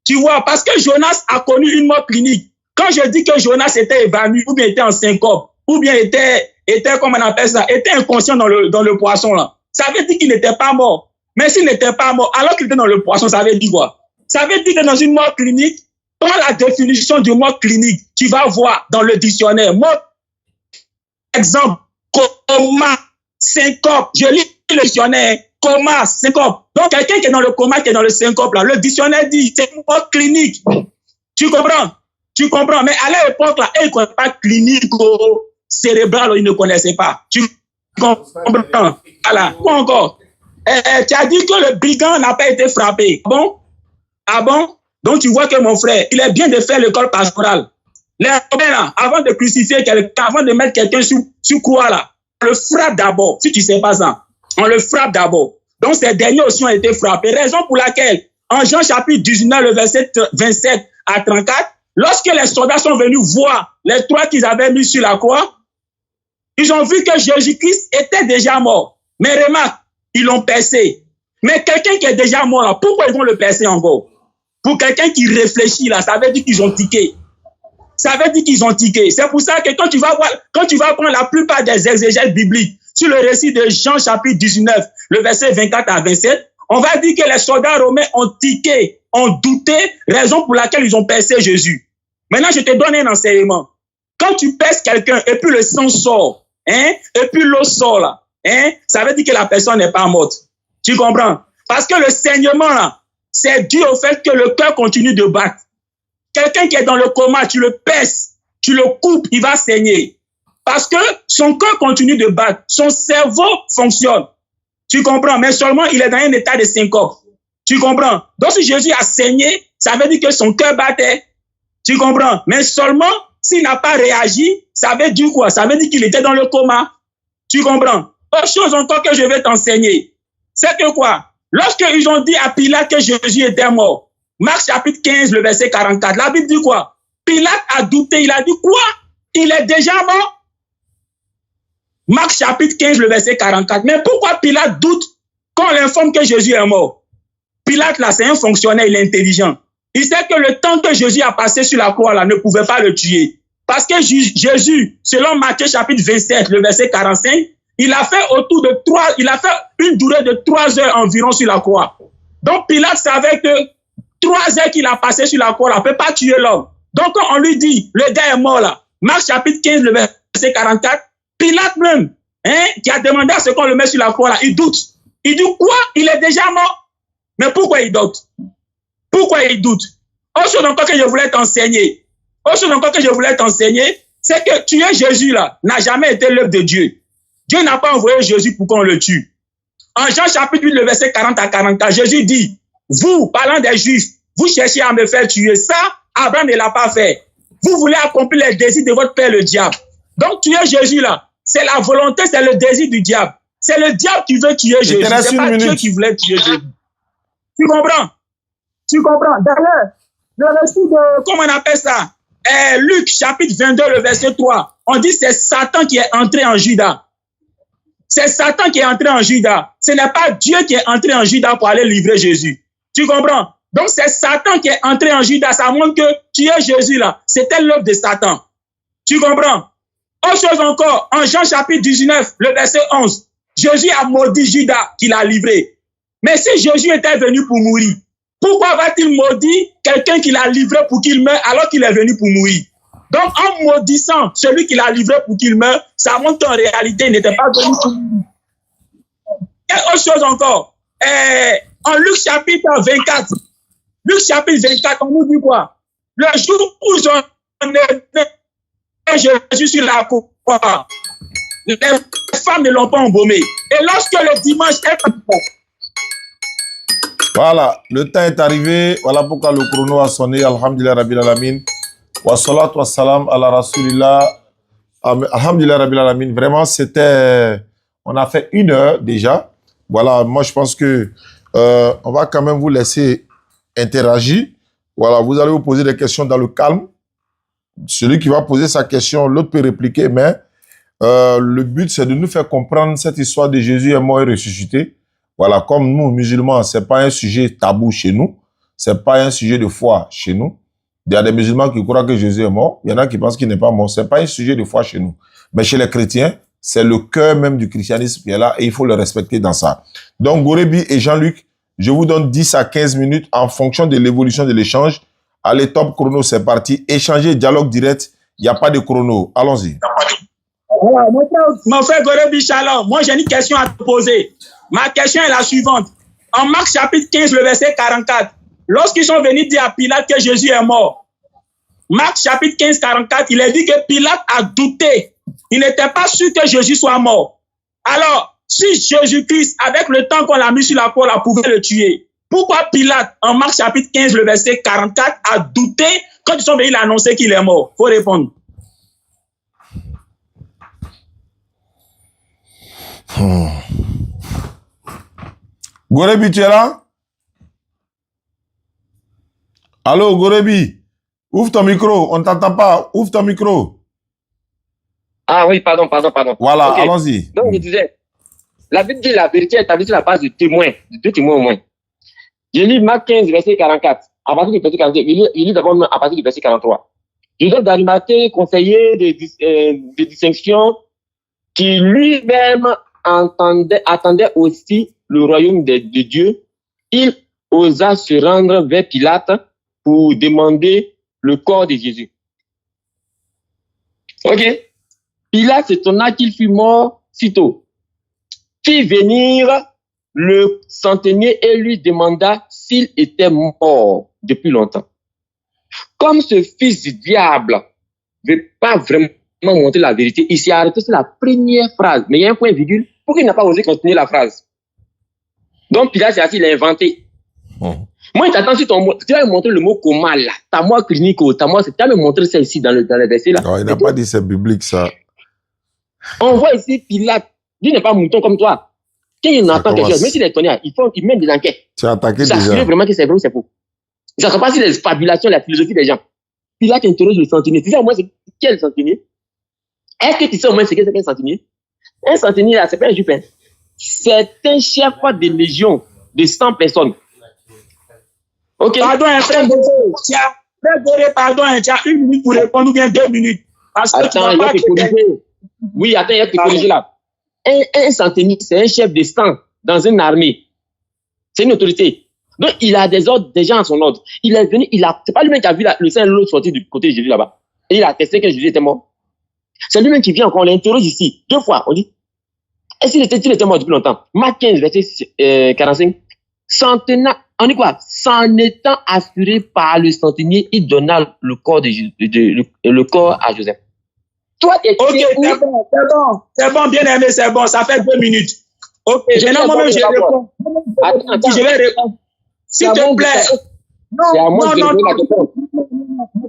Tu vois, parce que Jonas a connu une mort clinique. Quand je dis que Jonas était évanoui ou bien était en syncope, ou bien était, comment on appelle ça, était inconscient dans le poisson, là. Ça veut dire qu'il n'était pas mort. Mais s'il n'était pas mort, alors qu'il était dans le poisson, ça veut dire quoi? Ça veut dire que dans une mort clinique, prends la définition du mort clinique, tu vas voir dans le dictionnaire. Mort, exemple, coma, syncope. Je lis le dictionnaire, coma, syncope. Donc, quelqu'un qui est dans le coma, qui est dans le syncope, là, le dictionnaire dit, c'est une mort clinique. Tu comprends? Tu comprends? Mais à l'époque, là, ils ne connaissaient pas clinique cérébrale, ils ne connaissaient pas. Tu comprends? Voilà. Quoi encore? Tu as dit que le brigand n'a pas été frappé. Bon? Ah bon? Donc, tu vois que mon frère, il est bien de faire l'école pastorale. Les Romains, là, avant de crucifier quelqu'un, avant de mettre quelqu'un sous croix, là, on le frappe d'abord. Si tu ne sais pas ça, on le frappe d'abord. Donc, ces derniers aussi ont été frappés. Raison pour laquelle, en Jean chapitre 19, le verset 27 à 34, lorsque les soldats sont venus voir les trois qu'ils avaient mis sur la croix, ils ont vu que Jésus-Christ était déjà mort. Mais remarque, ils l'ont percé. Mais quelqu'un qui est déjà mort, là, pourquoi ils vont le percer encore? Pour quelqu'un qui réfléchit, là, ça veut dire qu'ils ont tiqué. Ça veut dire qu'ils ont tiqué. C'est pour ça que quand tu vas prendre la plupart des exégètes bibliques sur le récit de Jean chapitre 19, le verset 24 à 27, on va dire que les soldats romains ont tiqué, ont douté, raison pour laquelle ils ont percé Jésus. Maintenant, je te donne un enseignement. Quand tu perces quelqu'un et puis le sang sort, hein, et puis l'eau sort là, hein, ça veut dire que la personne n'est pas morte. Tu comprends? Parce que le saignement là, c'est dû au fait que le cœur continue de battre. Quelqu'un qui est dans le coma, tu le perces, tu le coupes, il va saigner. Parce que son cœur continue de battre, son cerveau fonctionne. Tu comprends? Mais seulement il est dans un état de syncope. Tu comprends? Donc si Jésus a saigné, ça veut dire que son cœur battait. Tu comprends? Mais seulement s'il n'a pas réagi, ça veut dire quoi? Ça veut dire qu'il était dans le coma. Tu comprends? Autre chose encore que je vais t'enseigner, c'est que quoi? Lorsqu'ils ont dit à Pilate que Jésus était mort, Marc chapitre 15, le verset 44, la Bible dit quoi? Pilate a douté, il a dit quoi? Il est déjà mort? Marc chapitre 15, le verset 44. Mais pourquoi Pilate doute quand on l'informe que Jésus est mort? Pilate, là, c'est un fonctionnaire, il est intelligent. Il sait que le temps que Jésus a passé sur la croix, là, ne pouvait pas le tuer. Parce que Jésus, selon Matthieu chapitre 27, le verset 45, il a fait une durée de 3 heures environ sur la croix. Donc, Pilate savait que 3 heures qu'il a passé sur la croix, là, ne peut pas tuer l'homme. Donc, quand on lui dit, le gars est mort, là, Marc chapitre 15, le verset 44, Pilate même, hein, qui a demandé à ce qu'on le mette sur la croix, là, il doute. Il dit quoi? Il est déjà mort. Mais pourquoi il doute? Pourquoi il doute? Autre chose encore que je voulais t'enseigner, c'est que tuer Jésus, là, n'a jamais été l'œuvre de Dieu. Dieu n'a pas envoyé Jésus pour qu'on le tue. En Jean chapitre 8, le verset 40 à 44, Jésus dit, vous, parlant des Juifs, vous cherchez à me faire tuer. Ça, Abraham ne l'a pas fait. Vous voulez accomplir les désirs de votre père, le diable. Donc, tuer Jésus, là, c'est la volonté, c'est le désir du diable. C'est le diable qui veut tuer Jésus. C'est pas Dieu qui voulait tuer Jésus. Tu comprends? Tu comprends? D'ailleurs, le récit de, comment on appelle ça? Luc, chapitre 22, le verset 3. On dit c'est Satan qui est entré en Judas. C'est Satan qui est entré en Judas. Ce n'est pas Dieu qui est entré en Judas pour aller livrer Jésus. Tu comprends? Donc c'est Satan qui est entré en Judas. Ça montre que tuer Jésus là, c'était l'œuvre de Satan. Tu comprends? Autre chose encore, en Jean chapitre 19, le verset 11, Jésus a maudit Judas qui l'a livré. Mais si Jésus était venu pour mourir, pourquoi va-t-il maudire quelqu'un qui l'a livré pour qu'il meure alors qu'il est venu pour mourir? Donc, en maudissant celui qui l'a livré pour qu'il meure, ça montre qu'en réalité, il n'était pas venu pour mourir. Quelle autre chose encore? En Luc chapitre 24, on nous dit quoi? Le jour où j'en ai Jésus sur la croix, les femmes ne l'ont pas embaumé. Et lorsque le dimanche est passé, voilà, le temps est arrivé. Voilà pourquoi le chrono a sonné. Alhamdulillah Rabbil Alamin. Wa salatu wa salam ala Rasulillah. Alhamdulillah Rabbil Alamin. Vraiment, c'était... On a fait 1 heure déjà. Voilà, moi je pense que on va quand même vous laisser interagir. Voilà, vous allez vous poser des questions dans le calme. Celui qui va poser sa question, l'autre peut répliquer, mais le but c'est de nous faire comprendre cette histoire de Jésus est mort et ressuscité. Voilà, comme nous, musulmans, c'est pas un sujet tabou chez nous. C'est pas un sujet de foi chez nous. Il y a des musulmans qui croient que Jésus est mort. Il y en a qui pensent qu'il n'est pas mort. C'est pas un sujet de foi chez nous. Mais chez les chrétiens, c'est le cœur même du christianisme qui est là et il faut le respecter dans ça. Donc, Gorebi et Jean-Luc, je vous donne 10 à 15 minutes en fonction de l'évolution de l'échange. Allez, top chrono, c'est parti. Échanger, dialogue direct. Il n'y a pas de chrono. Allons-y. Voilà, mon frère Gorebi Shalom, moi j'ai une question à te poser. Ma question est la suivante. En Marc chapitre 15, le verset 44, lorsqu'ils sont venus dire à Pilate que Jésus est mort, Marc chapitre 15, 44, il est dit que Pilate a douté. Il n'était pas sûr que Jésus soit mort. Alors, si Jésus-Christ, avec le temps qu'on l'a mis sur la croix, là, pouvait le tuer, pourquoi Pilate, en Marc chapitre 15, le verset 44, a douté quand ils sont venus l'annoncer qu'il est mort? Il faut répondre. Gorebi, tu es là? Allô, Gorebi? Ouvre ton micro, on ne t'entend pas. Ouvre ton micro. Ah oui, pardon. Voilà, Okay. allons-y. Donc, je disais, la Bible dit la vérité est établie sur la base de témoins, de 2 témoins au moins. Je lis Marc 15, verset 44. À partir du verset 44, je lis d'abord à partir du verset 43. Joseph d'Arimathée, conseiller de distinction, qui lui-même attendait aussi le royaume de Dieu, il osa se rendre vers Pilate pour demander le corps de Jésus. Ok. Pilate s'étonna qu'il fût mort si tôt. Fit venir le centenier et lui demanda s'il était mort depuis longtemps. Comme ce fils du diable ne veut pas vraiment montrer la vérité, il s'est arrêté sur la première phrase, mais il y a un point virgule, pourquoi il n'a pas osé continuer la phrase? Donc Pilate, il a inventé. Moi, j'attends si tu vas me montrer le mot coma là, ta mort clinique, ta mort, tu vas me montrer ça ici dans le verset là. Non, il n'a pas dit c'est biblique ça. On voit ici Pilate, lui n'est pas mouton comme toi. Quand il entend quelque chose, même s'il est étonné, il mène des enquêtes. Tu as attaqué déjà. déjà. Vraiment que c'est vrai ou c'est faux. Ça ne sera pas sur les fabulations, la philosophie des gens. Pilate interroge le centenier. Tu sais au moins c'est quel centenier? Est-ce que tu sais au moins c'est quel centenier? Un centenier là, c'est pas un jupe. C'est un chef de légion de 100 personnes. Ok. Pardon, frère Goré, pardon, tu as 1 minute pour répondre ou bien 2 minutes. Parce que attends, il y a que corriger. Oui, attends, il y a que corriger là. Un centenier, c'est un chef de 100 dans une armée. C'est une autorité. Donc, il a des ordres, des gens à son ordre. Il est venu, c'est pas lui-même qui a vu le Saint l'autre sortir du côté de Jésus là-bas. Et il a attesté que Jésus était mort. C'est lui-même qui vient encore, on l'interroge ici. 2 fois, on dit, est-ce qu'il était mort depuis longtemps? Marc 15, verset 45. On dit quoi? S'en étant assuré par le centenier, il donna le corps le corps à Joseph. Toi, ok, c'est bon, bien aimé, c'est bon, ça fait 2 minutes. Ok, maintenant moi-même je réponds. Attends, je vais répondre. S'il te plaît. Non.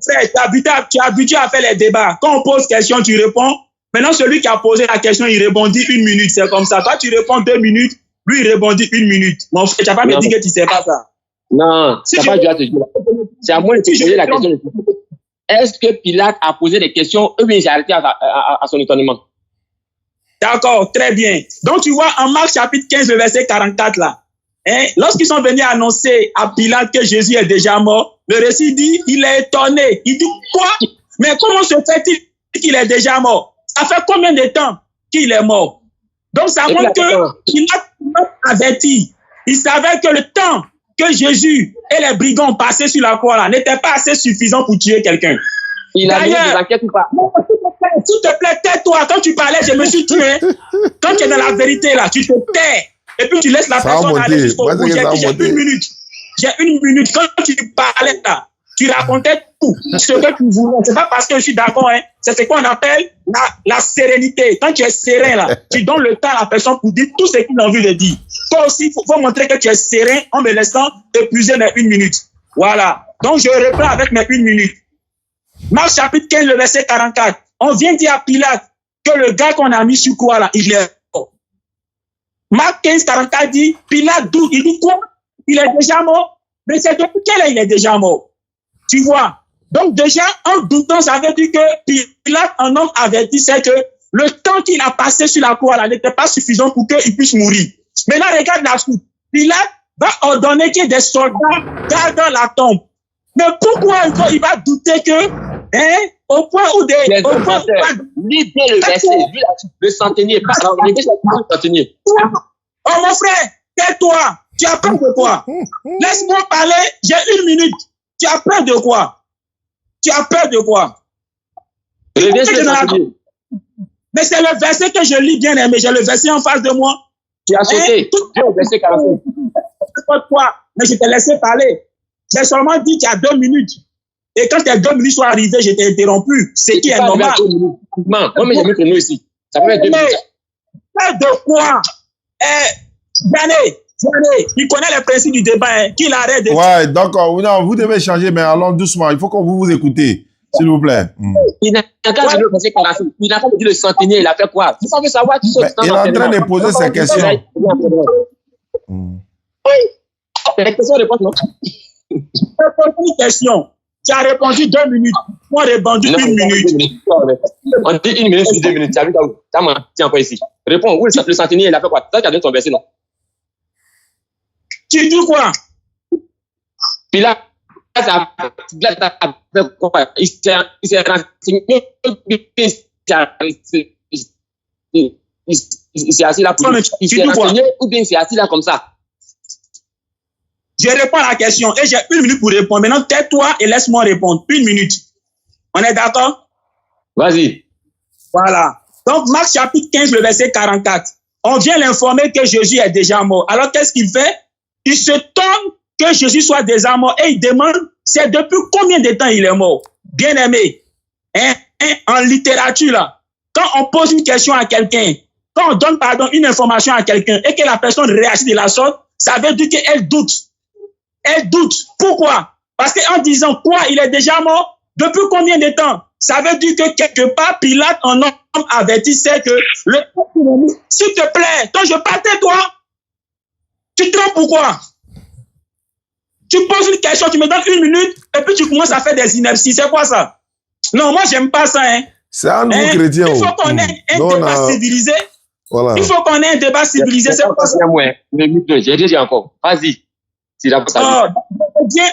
Frère, tu es habitué à faire les débats. Quand on pose question, tu réponds. Maintenant, celui qui a posé la question, il répondit 1 minute. C'est comme ça. Toi, tu réponds 2 minutes. Lui, il répondit 1 minute. Mon frère, tu n'as pas me dit que tu ne sais pas ça. Non, si c'est à moi de te poser la question. Est-ce que Pilate a posé des questions ou bien j'ai arrêté à son étonnement? D'accord, très bien. Donc, tu vois, en Marc chapitre 15, le verset 44 là, hein, lorsqu'ils sont venus annoncer à Pilate que Jésus est déjà mort, le récit dit, il est étonné. Il dit, quoi? Mais comment se fait-il qu'il est déjà mort? Ça fait combien de temps qu'il est mort? Donc, ça montre que Pilate averti. Il savait que le temps que Jésus et les brigands passaient sur la croix là n'était pas assez suffisant pour tuer quelqu'un. Il a mis des enquêtes ou pas? S'il te plaît, tais-toi. Quand tu parlais, je me suis tué. Quand tu es dans la vérité là, tu te tais. Et puis tu laisses la personne aller jusqu'au bout. J'ai 1 minute. J'ai 1 minute. Quand tu parlais là, tu racontais tout ce que tu voulais. C'est pas parce que je suis d'accord, hein. C'est ce qu'on appelle la sérénité. Quand tu es serein là, tu donnes le temps à la personne pour dire tout ce qu'il a envie de dire. Toi aussi, il faut montrer que tu es serein en me laissant épuiser mes 1 minute. Voilà. Donc je reprends avec mes 1 minute. Marc chapitre 15, le verset 44. On vient dire à Pilate que le gars qu'on a mis sur quoi là, il est mort. Marc 15, 44 dit, Pilate doute. Il dit quoi? Il est déjà mort. Mais c'est depuis quel âge il est déjà mort? Tu vois? Donc déjà, en doutant, ça veut dire que Pilate, un homme averti, c'est que le temps qu'il a passé sur la croix là n'était pas suffisant pour qu'il puisse mourir. Maintenant, regarde la suite. Pilate va ordonner qu'il y ait des soldats gardant la tombe. Mais pourquoi il va douter que, hein, au point où Les observateurs, lis bien le verset, lis le centenier, pas le centenier. Oh mon frère, tais-toi, tu as peur de quoi? Laisse-moi parler, j'ai 1 minute. Tu as peur de quoi? Tu as peur de quoi? Reviens sur le centenier. Mais c'est le verset que je lis, bien aimé, j'ai le verset en face de moi. Tu as sauté, viens au verset 45. Mais je t'ai laissé parler. J'ai seulement dit qu'il y a 2 minutes. Et quand tes 2 minutes sont arrivées, je t'ai interrompu. Ce qui est normal. Moi, mais j'ai mis pour nous ici. Ça fait 2 minutes. De quoi? Vianney, il connaît les principes du débat. Hein, qu'il arrête de... Ouais, d'accord. Non, vous devez changer, mais allons doucement. Il faut que vous écoutez, s'il vous plaît. Il n'a qu'à dire le verset 45. Il n'a pas dit le centenier. Il a fait quoi? Vous savez savoir tout ça. Il est en train de poser ses questions. Oui. Les questions-réponses, non? Je pose une question. Tu as répondu 2 minutes. Moi, j'ai répondu 1 minute. On dit 1 minute sur 2 minutes. Tu as vu ça m'a dit encore ici. Réponds. Oui, le centenier, il a fait quoi? Ça, tu as donné ton verset, non? Tu dis quoi? Puis là, ça a fait quoi? Il s'est renseigné. Il s'est assis là pour lui. Il s'est renseigné ou bien il s'est assis là comme ça? Je réponds à la question et j'ai 1 minute pour répondre. Maintenant, tais-toi et laisse-moi répondre. 1 minute. On est d'accord? Vas-y. Voilà. Donc, Marc chapitre 15, le verset 44. On vient l'informer que Jésus est déjà mort. Alors, qu'est-ce qu'il fait? Il se tombe que Jésus soit déjà mort et il demande, c'est depuis combien de temps il est mort? Bien aimé. En littérature, là, quand on pose une question à quelqu'un, quand on donne, une information à quelqu'un et que la personne réagit de la sorte, ça veut dire qu'elle doute. Elle doute. Pourquoi? Parce qu'en disant quoi, il est déjà mort, depuis combien de temps? Ça veut dire que quelque part, Pilate, un homme avertissait que le s'il te plaît, quand je partais, toi, tu te trompes pourquoi? Tu poses une question, tu me donnes 1 minute, et puis tu commences à faire des inepties. C'est quoi ça? Non, moi, j'aime pas ça. Hein. C'est un nouveau chrétien. Il faut qu'on ait un débat civilisé. Voilà. Il faut qu'on ait un débat civilisé. C'est quoi ça? J'ai dit encore. Vas-y. Viens,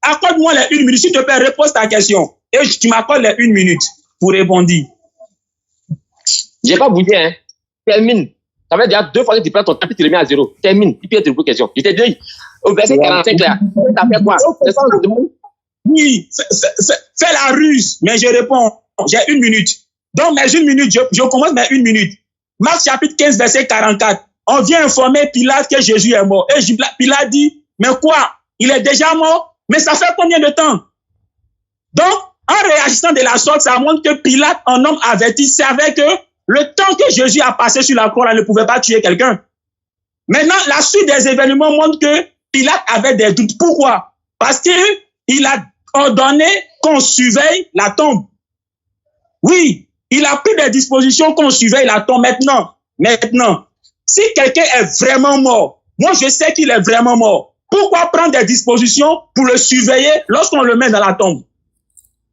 accorde-moi les 1 minute. S'il te plaît, repose ta question. Et tu m'accordes les 1 minute pour répondre. J'ai pas bougé, hein. Termine. Ça veut dire 2 fois que tu prends ton temps, puis tu le mets à 0. Termine. Et puis tu te poses question. Je t'ai dit, au verset 45 là, t'as fait quoi? Oui, fais la ruse, mais je réponds. J'ai 1 minute. Donc, mes 1 minute, je commence mes 1 minute. Marc chapitre 15, verset 44. On vient informer Pilate que Jésus est mort. Et Pilate dit, mais quoi? Il est déjà mort? Mais ça fait combien de temps? Donc, en réagissant de la sorte, ça montre que Pilate, un homme averti, savait que le temps que Jésus a passé sur la croix, il ne pouvait pas tuer quelqu'un. Maintenant, la suite des événements montre que Pilate avait des doutes. Pourquoi? Parce qu'il a ordonné qu'on surveille la tombe. Oui, il a pris des dispositions qu'on surveille la tombe. Maintenant, si quelqu'un est vraiment mort, moi je sais qu'il est vraiment mort. Pourquoi prendre des dispositions pour le surveiller lorsqu'on le met dans la tombe?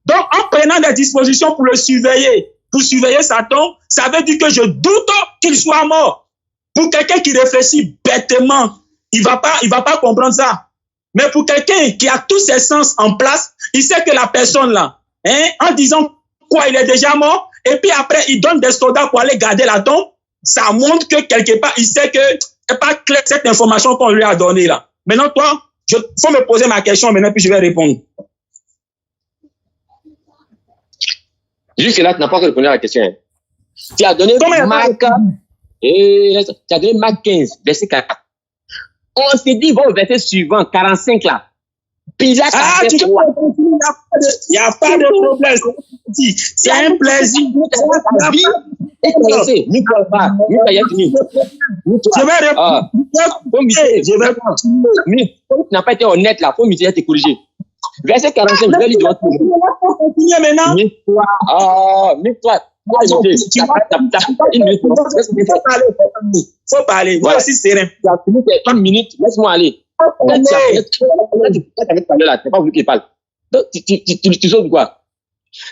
Donc, en prenant des dispositions pour le surveiller, pour surveiller sa tombe, ça veut dire que je doute qu'il soit mort. Pour quelqu'un qui réfléchit bêtement, il va pas comprendre ça. Mais pour quelqu'un qui a tous ses sens en place, il sait que la personne là, en disant quoi, il est déjà mort, et puis après, il donne des soldats pour aller garder la tombe, ça montre que quelque part, il sait que c'est pas clair cette information qu'on lui a donnée là. Maintenant, toi, faut me poser ma question maintenant, puis je vais répondre. Jusque là, tu n'as pas répondu à la question. Tu as donné Marc 15, verset 4. On s'est dit, bon, verset suivant, 45 là. Pilate a fait quoi? Il n'y a pas de problème. C'est un plaisir. Je vais répondre. Tu n'as pas été honnête là. Faut me dire, t'es corrigé. Verset 45, je vais lire devant tout. Mets-toi. Faut parler. Moi aussi, c'est rien. Tu as fini 1 minute, laisse-moi aller. C'est pas vous qui parle. Donc, tu sautes quoi?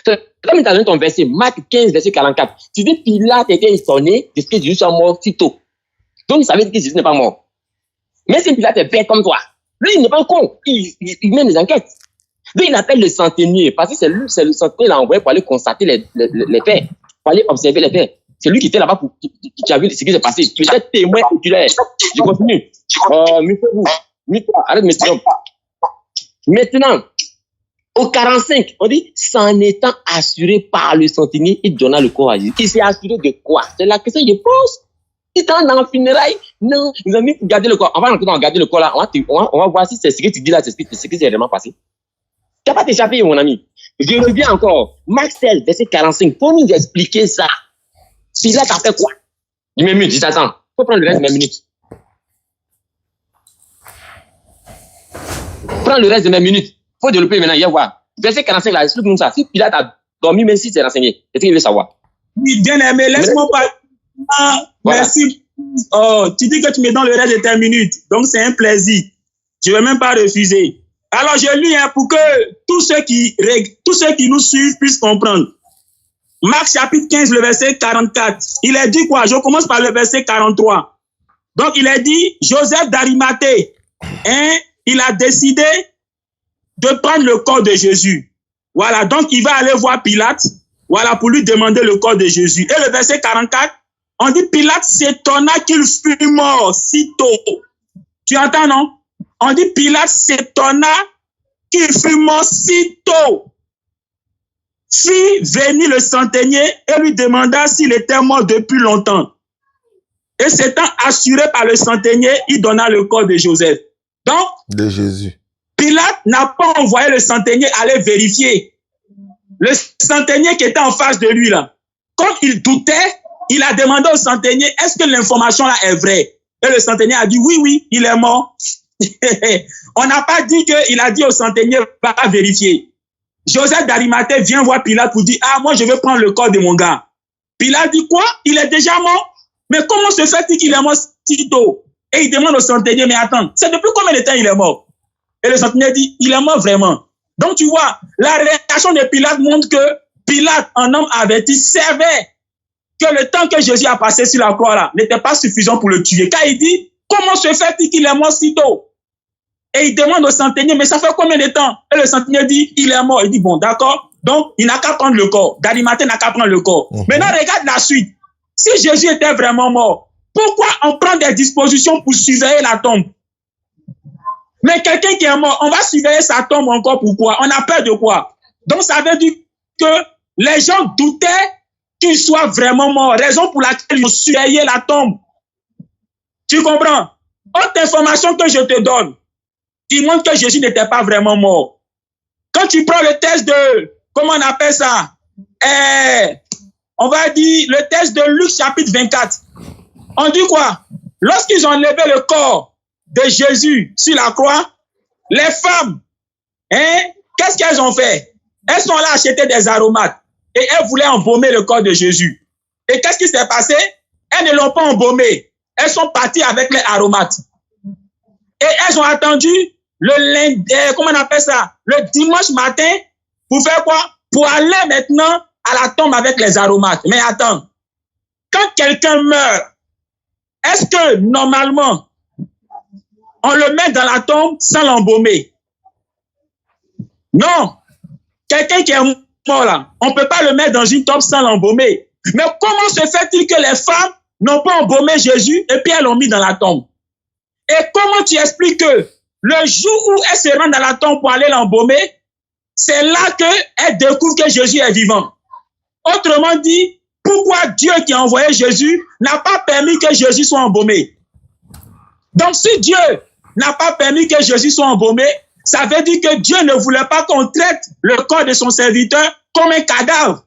Comme tu as donné ton verset, Marc 15, verset 44, tu dis Pilate était étonné de ce que Jésus soit mort si tôt. Donc, il savait que Jésus n'est pas mort. Mais si Pilate est bête comme toi, lui, il n'est pas con. Il mène des enquêtes. Donc, il appelle le centenier, parce que c'est le centenier qui l'a envoyé pour aller constater les faits, pour aller observer les faits. C'est lui qui était là-bas qui a vu ce qui s'est passé. Tu étais témoin oculaire. Je continue. Arrête, monsieur. Maintenant, au 45, on dit, s'en étant assuré par le centenier, il donna le corps à Jésus. Il s'est assuré de quoi? C'est la question que je pose. Il est dans le funérailles. Non, nous avons gardé le corps. On va rentrer dans garder le corps là. On va voir si c'est ce que tu dis là, c'est ce qui s'est vraiment passé. Tu n'as pas t'échappé, mon ami. Je reviens encore. Marc 16, verset 45. Pour nous expliquer ça. Pilate a fait quoi? 10 minutes, je t'attends. Faut prendre le reste de mes minutes. Prends le reste de mes minutes. Faut développer maintenant, il y a voir. Verset 45 là, explique-nous ça. Si Pilate a dormi, même si c'est renseigné, c'est ce qu'il veut savoir. Oui, bien aimé, laisse-moi parler. Voilà. Merci. Oh, tu dis que tu me donnes le reste de tes minutes. Donc, c'est un plaisir. Je ne vais même pas refuser. Alors, je lis pour que tous ceux qui nous suivent puissent comprendre. Marc chapitre 15, le verset 44. Il a dit quoi? Je commence par le verset 43. Donc, il a dit, Joseph d'Arimathée, il a décidé de prendre le corps de Jésus. Voilà, donc il va aller voir Pilate, voilà, pour lui demander le corps de Jésus. Et le verset 44, on dit Pilate s'étonna qu'il fût mort si tôt. Tu entends, non? On dit Pilate s'étonna qu'il fût mort si tôt. Fit venir le centenier et lui demanda s'il était mort depuis longtemps. Et s'étant assuré par le centenier, il donna le corps de Joseph. Donc, de Jésus. Pilate n'a pas envoyé le centenier aller vérifier. Le centenier qui était en face de lui, là, comme il doutait, il a demandé au centenier, est-ce que l'information là est vraie? Et le centenier a dit, oui, il est mort. On n'a pas dit qu'il a dit au centenier, va vérifier. Joseph d'Arimathée vient voir Pilate pour dire, moi je veux prendre le corps de mon gars. Pilate dit quoi? Il est déjà mort? Mais comment se fait-il qu'il est mort si tôt? Et il demande au centenier, mais attends, c'est depuis combien de temps il est mort? Et le centenier dit, il est mort vraiment. Donc tu vois, la réaction de Pilate montre que Pilate, un homme averti, savait que le temps que Jésus a passé sur la croix là n'était pas suffisant pour le tuer. Car il dit, comment se fait-il qu'il est mort si tôt? Et il demande au centenier, mais ça fait combien de temps? Et le centenier dit, il est mort. Il dit, bon, d'accord. Donc, il n'a qu'à prendre le corps. d'Arimathée n'a qu'à prendre le corps. Maintenant, regarde la suite. Si Jésus était vraiment mort, pourquoi on prend des dispositions pour surveiller la tombe? Mais quelqu'un qui est mort, on va surveiller sa tombe encore pourquoi? On a peur de quoi? Donc, ça veut dire que les gens doutaient qu'il soit vraiment mort. Raison pour laquelle ils ont surveillé la tombe. Tu comprends? Autre information que je te donne, qui montre que Jésus n'était pas vraiment mort. Quand tu prends le test de, comment on appelle ça? On va dire le test de Luc chapitre 24. On dit quoi? Lorsqu'ils ont enlevé le corps de Jésus sur la croix, les femmes, qu'est-ce qu'elles ont fait? Elles sont là acheter des aromates et elles voulaient embaumer le corps de Jésus. Et qu'est-ce qui s'est passé? Elles ne l'ont pas embaumé. Elles sont parties avec les aromates. Et elles ont attendu le lundi, comment on appelle ça? Le dimanche matin, pour faire quoi? Pour aller maintenant à la tombe avec les aromates. Mais attends, quand quelqu'un meurt, est-ce que normalement, on le met dans la tombe sans l'embaumer? Non. Quelqu'un qui est mort là, on ne peut pas le mettre dans une tombe sans l'embaumer. Mais comment se fait-il que les femmes n'ont pas embaumé Jésus et puis elles l'ont mis dans la tombe? Et comment tu expliques que le jour où elles se rendent dans la tombe pour aller l'embaumer, c'est là qu'elles découvrent que Jésus est vivant? Autrement dit, pourquoi Dieu qui a envoyé Jésus n'a pas permis que Jésus soit embaumé? Donc si Dieu n'a pas permis que Jésus soit embaumé, ça veut dire que Dieu ne voulait pas qu'on traite le corps de son serviteur comme un cadavre.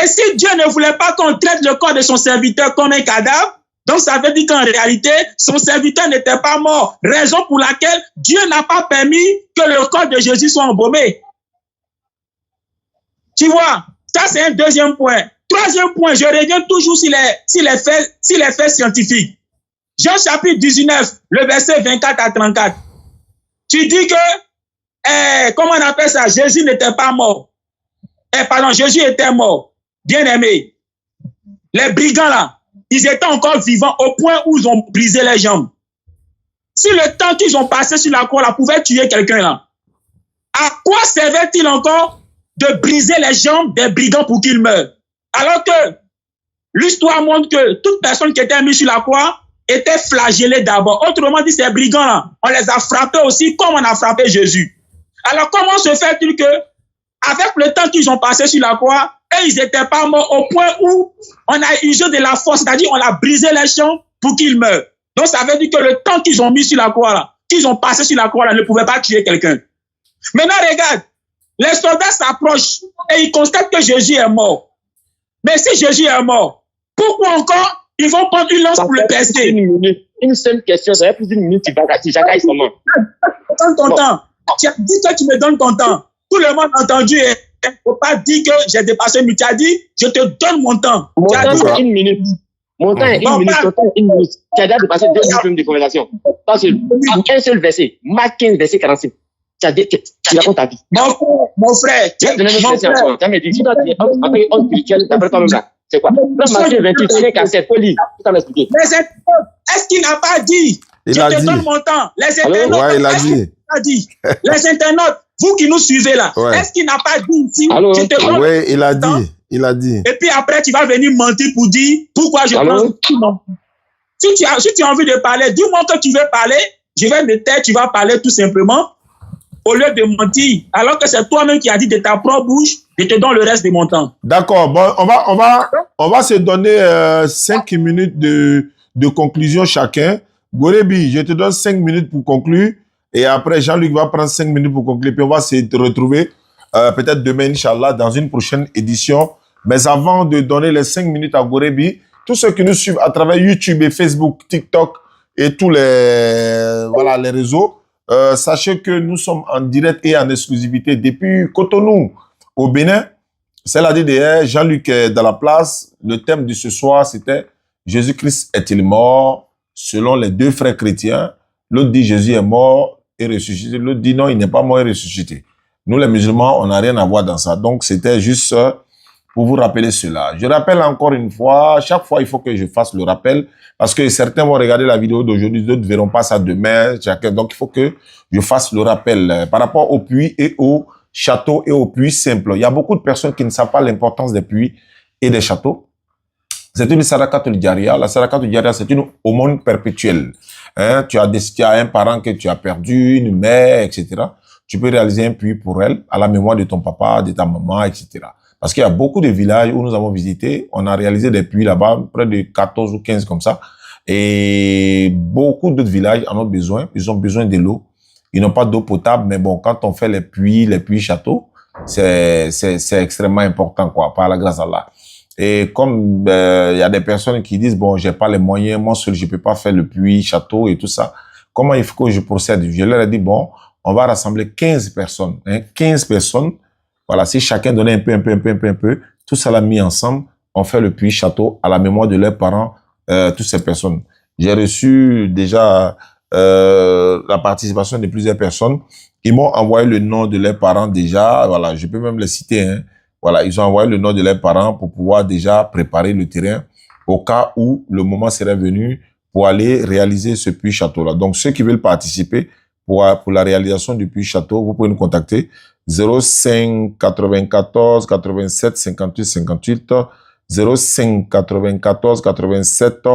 Et si Dieu ne voulait pas qu'on traite le corps de son serviteur comme un cadavre, donc ça veut dire qu'en réalité, son serviteur n'était pas mort. Raison pour laquelle Dieu n'a pas permis que le corps de Jésus soit embaumé. Tu vois, ça c'est un deuxième point. Troisième point, je reviens toujours sur les faits scientifiques. Jean chapitre 19, le verset 24 à 34. Tu dis que, comment on appelle ça? Jésus n'était pas mort. Pardon, Jésus était mort. Bien aimé. Les brigands là, ils étaient encore vivants au point où ils ont brisé les jambes. Si le temps qu'ils ont passé sur la croix là pouvait tuer quelqu'un là, À quoi servait-il encore de briser les jambes des brigands pour qu'ils meurent? Alors que l'histoire montre que toute personne qui était mise sur la croix était flagellée d'abord. Autrement dit, ces brigands-là, on les a frappés aussi comme on a frappé Jésus. Alors comment se fait-il que, avec le temps qu'ils ont passé sur la croix, et ils n'étaient pas morts au point où on a usé de la force, c'est-à-dire on a brisé les jambes pour qu'ils meurent. Donc ça veut dire que le temps qu'ils ont mis sur la croix là, qu'ils ont passé sur la croix là, ne pouvait pas tuer quelqu'un. Maintenant regarde, les soldats s'approchent et ils constatent que Jésus est mort. Mais si Jésus est mort, pourquoi encore ils vont prendre une lance pour le percer? Une seule question, ça fait plus d'une minute, tu jacailles seulement. Donne ton temps. Tu as dit que tu me donnes ton temps. Tout le monde a entendu. Il ne faut pas dire que j'ai dépassé, mais tu as dit, je te donne mon temps. Mon temps, c'est une minute. Mon temps est une minute. Ton temps est une minute. Tu as déjà dépassé 2 minutes de conversation. Parce que un seul verset, Marc 15, verset 45. Tu racontes ta vie. Mon frère. Tu as donné une verset encore. Tu as dit, si tu as dit, homme spirituel, d'après toi-même là. C'est quoi? Dans Matthieu 28, 5 à 7, faut lire. Tu t'en expliquer. Est-ce qu'il n'a pas dit? Il je a te dit. donne mon temps. Les internautes. Ouais, il a dit. Les internautes, vous qui nous suivez là, Ouais. est-ce qu'il n'a pas dit ici? Allô? Je te donne Oui, il a mon temps. dit. Il a dit. Et puis après, tu vas venir mentir pour dire pourquoi je Allô? prends. Si tu as envie de parler, dis-moi que tu veux parler, je vais me taire, tu vas parler tout simplement, au lieu de mentir. Alors que c'est toi-même qui as dit de ta propre bouche, je te donne le reste de mon temps. D'accord. Bon, on va se donner 5 minutes de conclusion chacun. Gorebi, je te donne 5 minutes pour conclure. Et après, Jean-Luc va prendre 5 minutes pour conclure. Puis on va se retrouver peut-être demain, Inch'Allah, dans une prochaine édition. Mais avant de donner les 5 minutes à Gorebi, tous ceux qui nous suivent à travers YouTube et Facebook, TikTok et tous les réseaux, sachez que nous sommes en direct et en exclusivité depuis Cotonou, au Bénin. C'est la DDR, Jean-Luc est dans la place. Le thème de ce soir, c'était « Jésus-Christ est-il mort ?» selon les deux frères chrétiens. L'autre dit « Jésus est mort et ressuscité ». L'autre dit « Non, il n'est pas mort et ressuscité ». Nous, les musulmans, on n'a rien à voir dans ça. Donc, c'était juste pour vous rappeler cela. Je rappelle encore une fois, chaque fois, il faut que je fasse le rappel parce que certains vont regarder la vidéo d'aujourd'hui, d'autres ne verront pas ça demain. Chacun. Donc, il faut que je fasse le rappel par rapport aux puits et aux châteaux et aux puits simples. Il y a beaucoup de personnes qui ne savent pas l'importance des puits et des châteaux. C'est une sadaqatul jariya. La sadaqatul jariya, c'est une aumône perpétuelle. Hein? Tu as un parent que tu as perdu, une mère, etc. Tu peux réaliser un puits pour elle, à la mémoire de ton papa, de ta maman, etc. Parce qu'il y a beaucoup de villages où nous avons visité, on a réalisé des puits là-bas, près de 14 ou 15 comme ça. Et beaucoup d'autres villages en ont besoin. Ils ont besoin de l'eau. Ils n'ont pas d'eau potable, mais bon, quand on fait les puits châteaux, c'est extrêmement important, quoi, par la grâce d'Allah. Et comme il y a des personnes qui disent, bon, j'ai pas les moyens, moi seul, je peux pas faire le puits château et tout ça. Comment il faut que je procède? Je leur ai dit, bon, on va rassembler 15 personnes, hein, 15 personnes. Voilà, si chacun donnait un peu, tout ça l'a mis ensemble, on fait le puits château à la mémoire de leurs parents, toutes ces personnes. J'ai reçu déjà la participation de plusieurs personnes. Ils m'ont envoyé le nom de leurs parents déjà. Voilà, je peux même les citer. Hein. Voilà, ils ont envoyé le nom de leurs parents pour pouvoir déjà préparer le terrain au cas où le moment serait venu pour aller réaliser ce puits château-là. Donc, ceux qui veulent participer pour la réalisation du puits château, vous pouvez nous contacter 05 94 87 58 58 05 94 87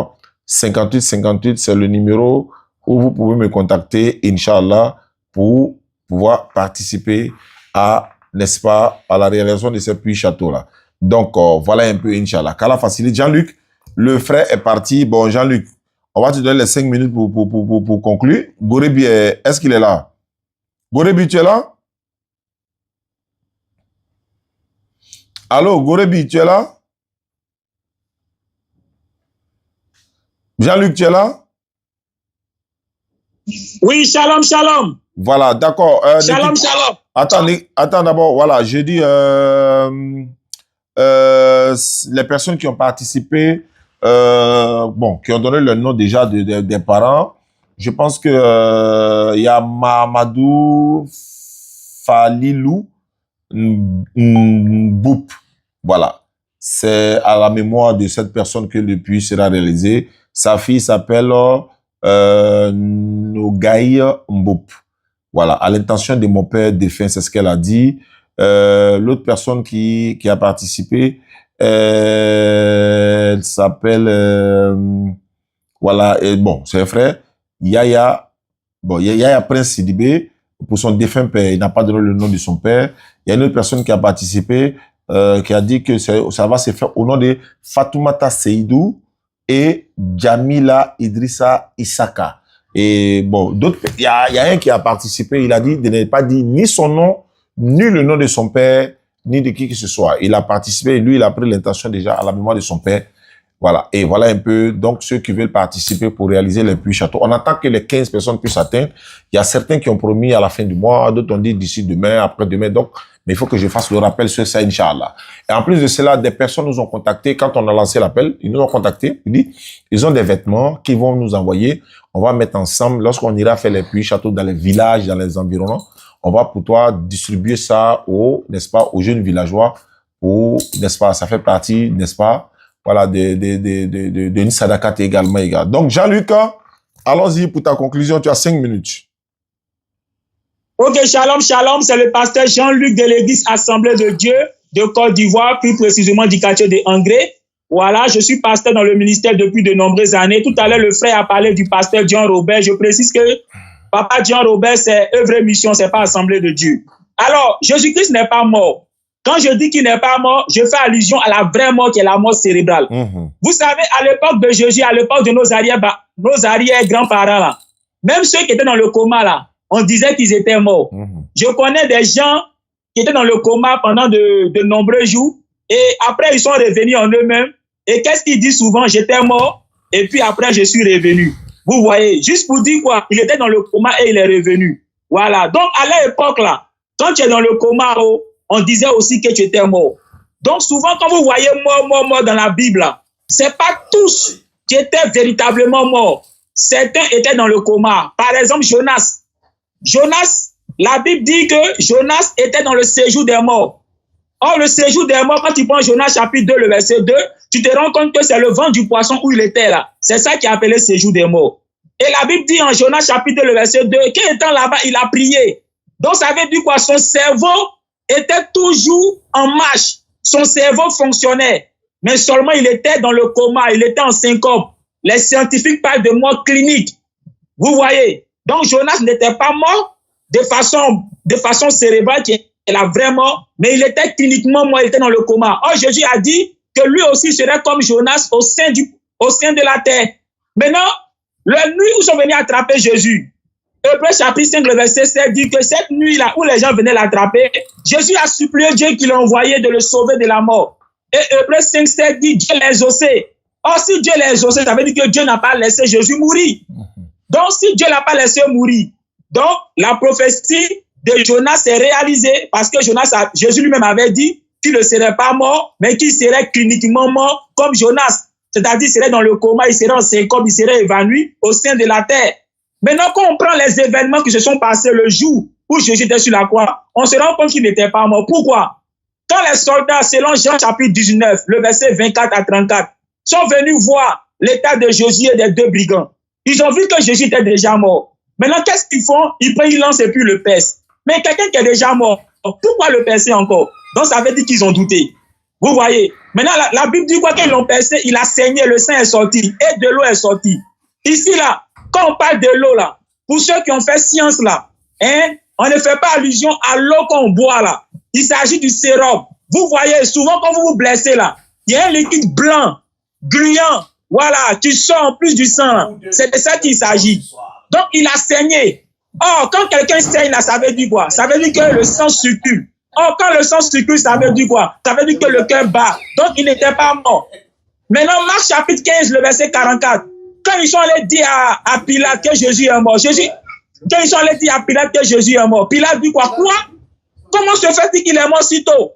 58 58. C'est le numéro où vous pouvez me contacter, Inch'Allah, pour pouvoir participer à, n'est-ce pas, à la réalisation de ce puits château-là. Donc, voilà un peu, Inch'Allah. Qu'Allah facilite. Jean-Luc, le frère est parti. Bon, Jean-Luc, on va te donner les 5 minutes pour conclure. Gorebi, est-ce qu'il est là? Gorebi, tu es là? Allô, Gorebi, tu es là? Jean-Luc, tu es là? Oui, shalom, shalom. Voilà, d'accord. Shalom, shalom. Attends d'abord, voilà, j'ai dit les personnes qui ont participé, bon, qui ont donné le nom déjà des parents. Je pense que il y a Mamadou Falilou Mboup. Voilà. C'est à la mémoire de cette personne que le puits sera réalisé. Sa fille s'appelle Nogaï Mboup. Voilà, à l'intention de mon père défunt, c'est ce qu'elle a dit. L'autre personne qui a participé, elle s'appelle, voilà, et bon, c'est un frère, Yaya Prince Sidibé, pour son défunt père, il n'a pas donné le nom de son père. Il y a une autre personne qui a participé, qui a dit que ça va se faire au nom de Fatoumata Seydou et Jamila Idrissa Isaka. Et bon, d'autres, il y a un qui a participé, il a dit de ne pas dire ni son nom, ni le nom de son père, ni de qui que ce soit. Il a participé, lui, il a pris l'intention déjà à la mémoire de son père. Voilà. Et voilà un peu, donc, ceux qui veulent participer pour réaliser les puits châteaux. On attend que les 15 personnes puissent atteindre. Il y a certains qui ont promis à la fin du mois, d'autres ont dit d'ici demain, après-demain. Donc, mais il faut que je fasse le rappel sur ça, Inch'Allah. Et en plus de cela, des personnes nous ont contactés. Quand on a lancé l'appel, ils nous ont contactés. Ils ont des vêtements qu'ils vont nous envoyer. On va mettre ensemble, lorsqu'on ira faire les puits châteaux dans les villages, dans les environnants, on va pour toi distribuer ça n'est-ce pas, aux jeunes villageois, n'est-ce pas, ça fait partie, n'est-ce pas, voilà, d'une sadakate également. Donc, Jean-Luc, allons-y pour ta conclusion, tu as 5 minutes. Ok, shalom, shalom, c'est le pasteur Jean-Luc de l'église Assemblée de Dieu de Côte d'Ivoire, plus précisément du quartier de Angré. Voilà, je suis pasteur dans le ministère depuis de nombreuses années. Tout à l'heure, le frère a parlé du pasteur John Robert. Je précise que Papa John Robert, c'est œuvre et mission, c'est pas Assemblée de Dieu. Alors, Jésus-Christ n'est pas mort. Quand je dis qu'il n'est pas mort, je fais allusion à la vraie mort qui est la mort cérébrale. Vous savez, à l'époque de Jésus, à l'époque de nos arrière-grands-parents, là, même ceux qui étaient dans le coma, là, on disait qu'ils étaient morts. Je connais des gens qui étaient dans le coma pendant de nombreux jours et après, ils sont revenus en eux-mêmes. Et qu'est-ce qu'ils disent souvent? J'étais mort et puis après, je suis revenu. Vous voyez, juste pour dire quoi, il était dans le coma et il est revenu. Voilà. Donc, à l'époque, là, quand tu es dans le coma, on disait aussi que tu étais mort. Donc, souvent, quand vous voyez mort dans la Bible, là, c'est pas tous qui étaient véritablement morts. Certains étaient dans le coma. Par exemple, Jonas, la Bible dit que Jonas était dans le séjour des morts. Or, le séjour des morts, quand tu prends Jonas chapitre 2, le verset 2, tu te rends compte que c'est le ventre du poisson où il était là. C'est ça qui est appelé séjour des morts. Et la Bible dit en Jonas chapitre 2, le verset 2, qu'étant là-bas, il a prié. Donc, ça veut dire quoi? Son cerveau était toujours en marche. Son cerveau fonctionnait. Mais seulement, il était dans le coma. Il était en syncope. Les scientifiques parlent de mort clinique. Vous voyez? Donc, Jonas n'était pas mort de façon cérébrale, qui est la vraie mort, mais il était cliniquement mort, il était dans le coma. Or, Jésus a dit que lui aussi serait comme Jonas au sein de la terre. Maintenant, la nuit où sont venus attraper Jésus, Hébreux chapitre 5, le verset 7 dit que cette nuit-là où les gens venaient l'attraper, Jésus a supplié Dieu qui l'a envoyé de le sauver de la mort. Et Hébreux 5, 7 dit Dieu l'a exaucé. Or, si Dieu l'a exaucé, ça veut dire que Dieu n'a pas laissé Jésus mourir. Donc, si Dieu l'a pas laissé mourir, donc la prophétie de Jonas est réalisée parce que Jésus lui-même avait dit qu'il ne serait pas mort, mais qu'il serait cliniquement mort comme Jonas. C'est-à-dire, il serait dans le coma, il serait en syncope, il serait évanoui au sein de la terre. Maintenant, quand on prend les événements qui se sont passés le jour où Jésus était sur la croix, on se rend compte qu'il n'était pas mort. Pourquoi? Quand les soldats, selon Jean chapitre 19, le verset 24 à 34, sont venus voir l'état de Jésus et des deux brigands, ils ont vu que Jésus était déjà mort. Maintenant, qu'est-ce qu'ils font? Ils prennent, ils lancent et puis le percent. Mais quelqu'un qui est déjà mort, pourquoi le percer encore? Donc, ça veut dire qu'ils ont douté. Vous voyez? Maintenant, la Bible dit quoi? Qu'ils l'ont percé, il a saigné, le sang est sorti et de l'eau est sortie. Ici, là, quand on parle de l'eau, là, pour ceux qui ont fait science, là, on ne fait pas allusion à l'eau qu'on boit, là. Il s'agit du sérum. Vous voyez, souvent, quand vous vous blessez, là, il y a un liquide blanc, gluant, voilà, qui sort en plus du sang, là. C'est de ça qu'il s'agit. Donc, il a saigné. Or, quand quelqu'un saigne, là, ça veut dire quoi? Ça veut dire que le sang circule. Or, quand le sang circule, ça veut dire quoi? Ça veut dire que le cœur bat. Donc, il n'était pas mort. Maintenant, Marc chapitre 15, le verset 44. Quand ils sont allés dire à Pilate que Jésus est mort, quand ils sont allés dire à Pilate que Jésus est mort, Pilate dit quoi? Quoi? Comment se fait-il qu'il est mort si tôt?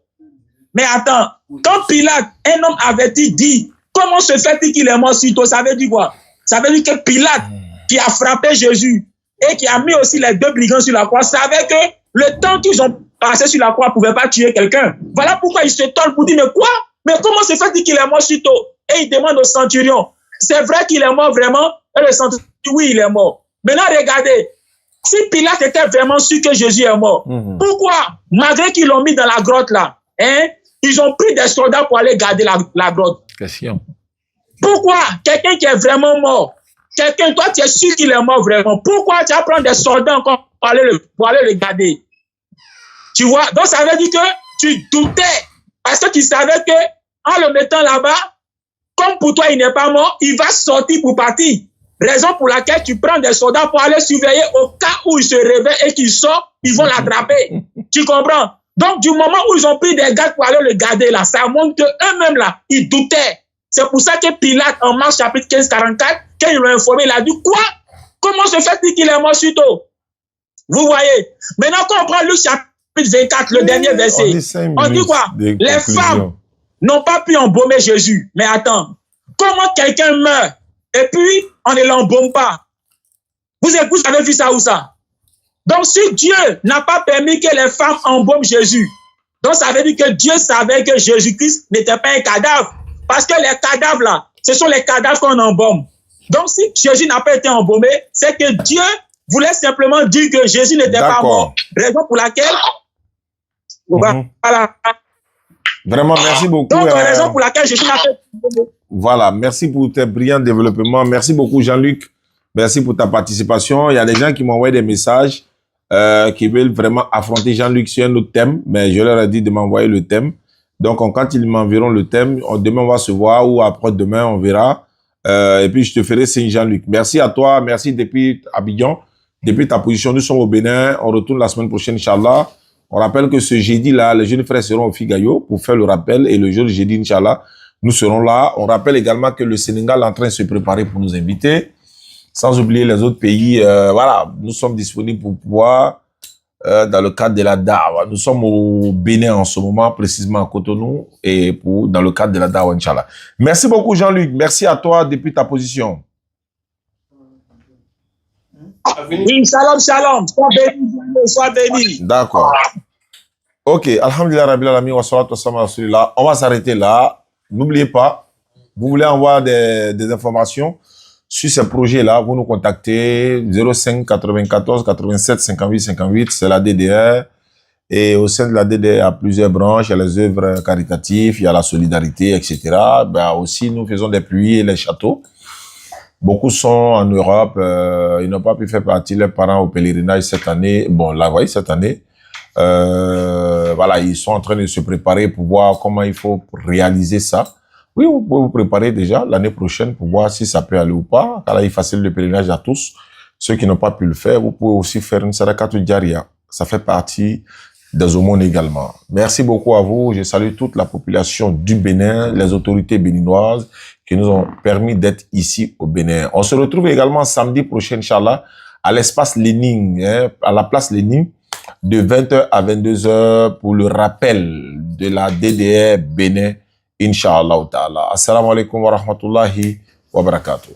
Mais attends, quand Pilate, un homme averti, dit comment se fait-il qu'il est mort si tôt, ça veut dire quoi? Ça veut dire que Pilate, qui a frappé Jésus et qui a mis aussi les deux brigands sur la croix, savait que le temps qu'ils ont passé sur la croix ne pouvait pas tuer quelqu'un. Voilà pourquoi il se tord pour dire, mais quoi? Mais comment se fait-il qu'il est mort si tôt? Et il demande au centurion, c'est vrai qu'il est mort vraiment? Et le centurion dit, oui, il est mort. Maintenant, regardez, Si Pilate était vraiment sûr que Jésus est mort, pourquoi, malgré qu'ils l'ont mis dans la grotte là, hein, ils ont pris des soldats pour aller garder la grotte? Question. Pourquoi quelqu'un qui est vraiment mort, quelqu'un, toi tu es sûr qu'il est mort vraiment, pourquoi tu vas prendre des soldats encore pour aller le garder? Tu vois, donc ça veut dire que tu doutais, parce que tu savais que en le mettant là-bas, comme pour toi il n'est pas mort, il va sortir pour partir. Raison pour laquelle tu prends des soldats pour aller surveiller au cas où il se réveille et qu'il sort, ils vont l'attraper. Tu comprends? Donc, du moment où ils ont pris des gardes pour aller le garder là, ça montre qu'eux-mêmes là, ils doutaient. C'est pour ça que Pilate, en Marc chapitre 15-44, quand ils l'ont informé, il a dit quoi? Comment se fait-il qu'il est mort suto? Vous voyez? Maintenant, quand on prend Luc chapitre 24, le dernier verset, on dit quoi? Les femmes n'ont pas pu embaumer Jésus. Mais attends, comment quelqu'un meurt et puis on ne l'embaume pas? Vous avez vu ça ou ça? Donc, si Dieu n'a pas permis que les femmes embaument Jésus, donc ça veut dire que Dieu savait que Jésus-Christ n'était pas un cadavre. Parce que les cadavres là, ce sont les cadavres qu'on embaume. Donc, si Jésus n'a pas été embaumé, c'est que Dieu voulait simplement dire que Jésus n'était pas mort. Raison pour laquelle... Voilà. Vraiment, merci beaucoup. Donc, raison pour laquelle Jésus n'a pas été embaumé. Voilà, merci pour tes brillants développements. Merci beaucoup, Jean-Luc. Merci pour ta participation. Il y a des gens qui m'ont envoyé des messages qui veulent vraiment affronter Jean-Luc sur un autre thème, mais je leur ai dit de m'envoyer le thème. Donc, quand ils m'enverront le thème, demain, on va se voir ou après-demain, on verra. Et puis, je te ferai signe, Jean-Luc. Merci à toi. Merci depuis Abidjan. Depuis ta position, nous sommes au Bénin. On retourne la semaine prochaine, Inch'Allah. On rappelle que ce jeudi-là, les jeunes frères seront au Figayo pour faire le rappel. Et le jour du jeudi, Inch'Allah, nous serons là. On rappelle également que le Sénégal est en train de se préparer pour nous inviter. Sans oublier les autres pays. Voilà, nous sommes disponibles pour pouvoir, dans le cadre de la Dawa. Nous sommes au Bénin en ce moment, précisément à Cotonou, et dans le cadre de la Dawa, Inch'Allah. Merci beaucoup, Jean-Luc. Merci à toi depuis ta position. Oui, shalom, shalom. Sois béni, sois béni. D'accord. Ok, alhamdulillah, Rabbil Alamin, wa salatu wa salam ala rasulillah. On va s'arrêter là. N'oubliez pas, vous voulez avoir des informations sur ces projets-là, vous nous contactez 05 94 87 58 58, c'est la DDR. Et au sein de la DDR, il y a plusieurs branches, il y a les œuvres caritatives, il y a la solidarité, etc. Ben aussi, nous faisons des puits et les châteaux. Beaucoup sont en Europe, ils n'ont pas pu faire partie leurs parents au pèlerinage cette année. Bon, là, vous voyez, cette année. Voilà, ils sont en train de se préparer pour voir comment il faut réaliser ça. Oui, vous pouvez vous préparer déjà l'année prochaine pour voir si ça peut aller ou pas. Car là, il facilite le pèlerinage à tous. Ceux qui n'ont pas pu le faire, vous pouvez aussi faire une sadaqatul jaria. Ça fait partie des aumônes également. Merci beaucoup à vous. Je salue toute la population du Bénin, les autorités béninoises qui nous ont permis d'être ici au Bénin. On se retrouve également samedi prochain, Inch'Allah, à l'espace Lénine, à la place Lénine, de 20h à 22h pour le rappel de la DDR Bénin. Inch'Allah ta'ala. Assalamu alaikum wa rahmatullahi wa barakatuh.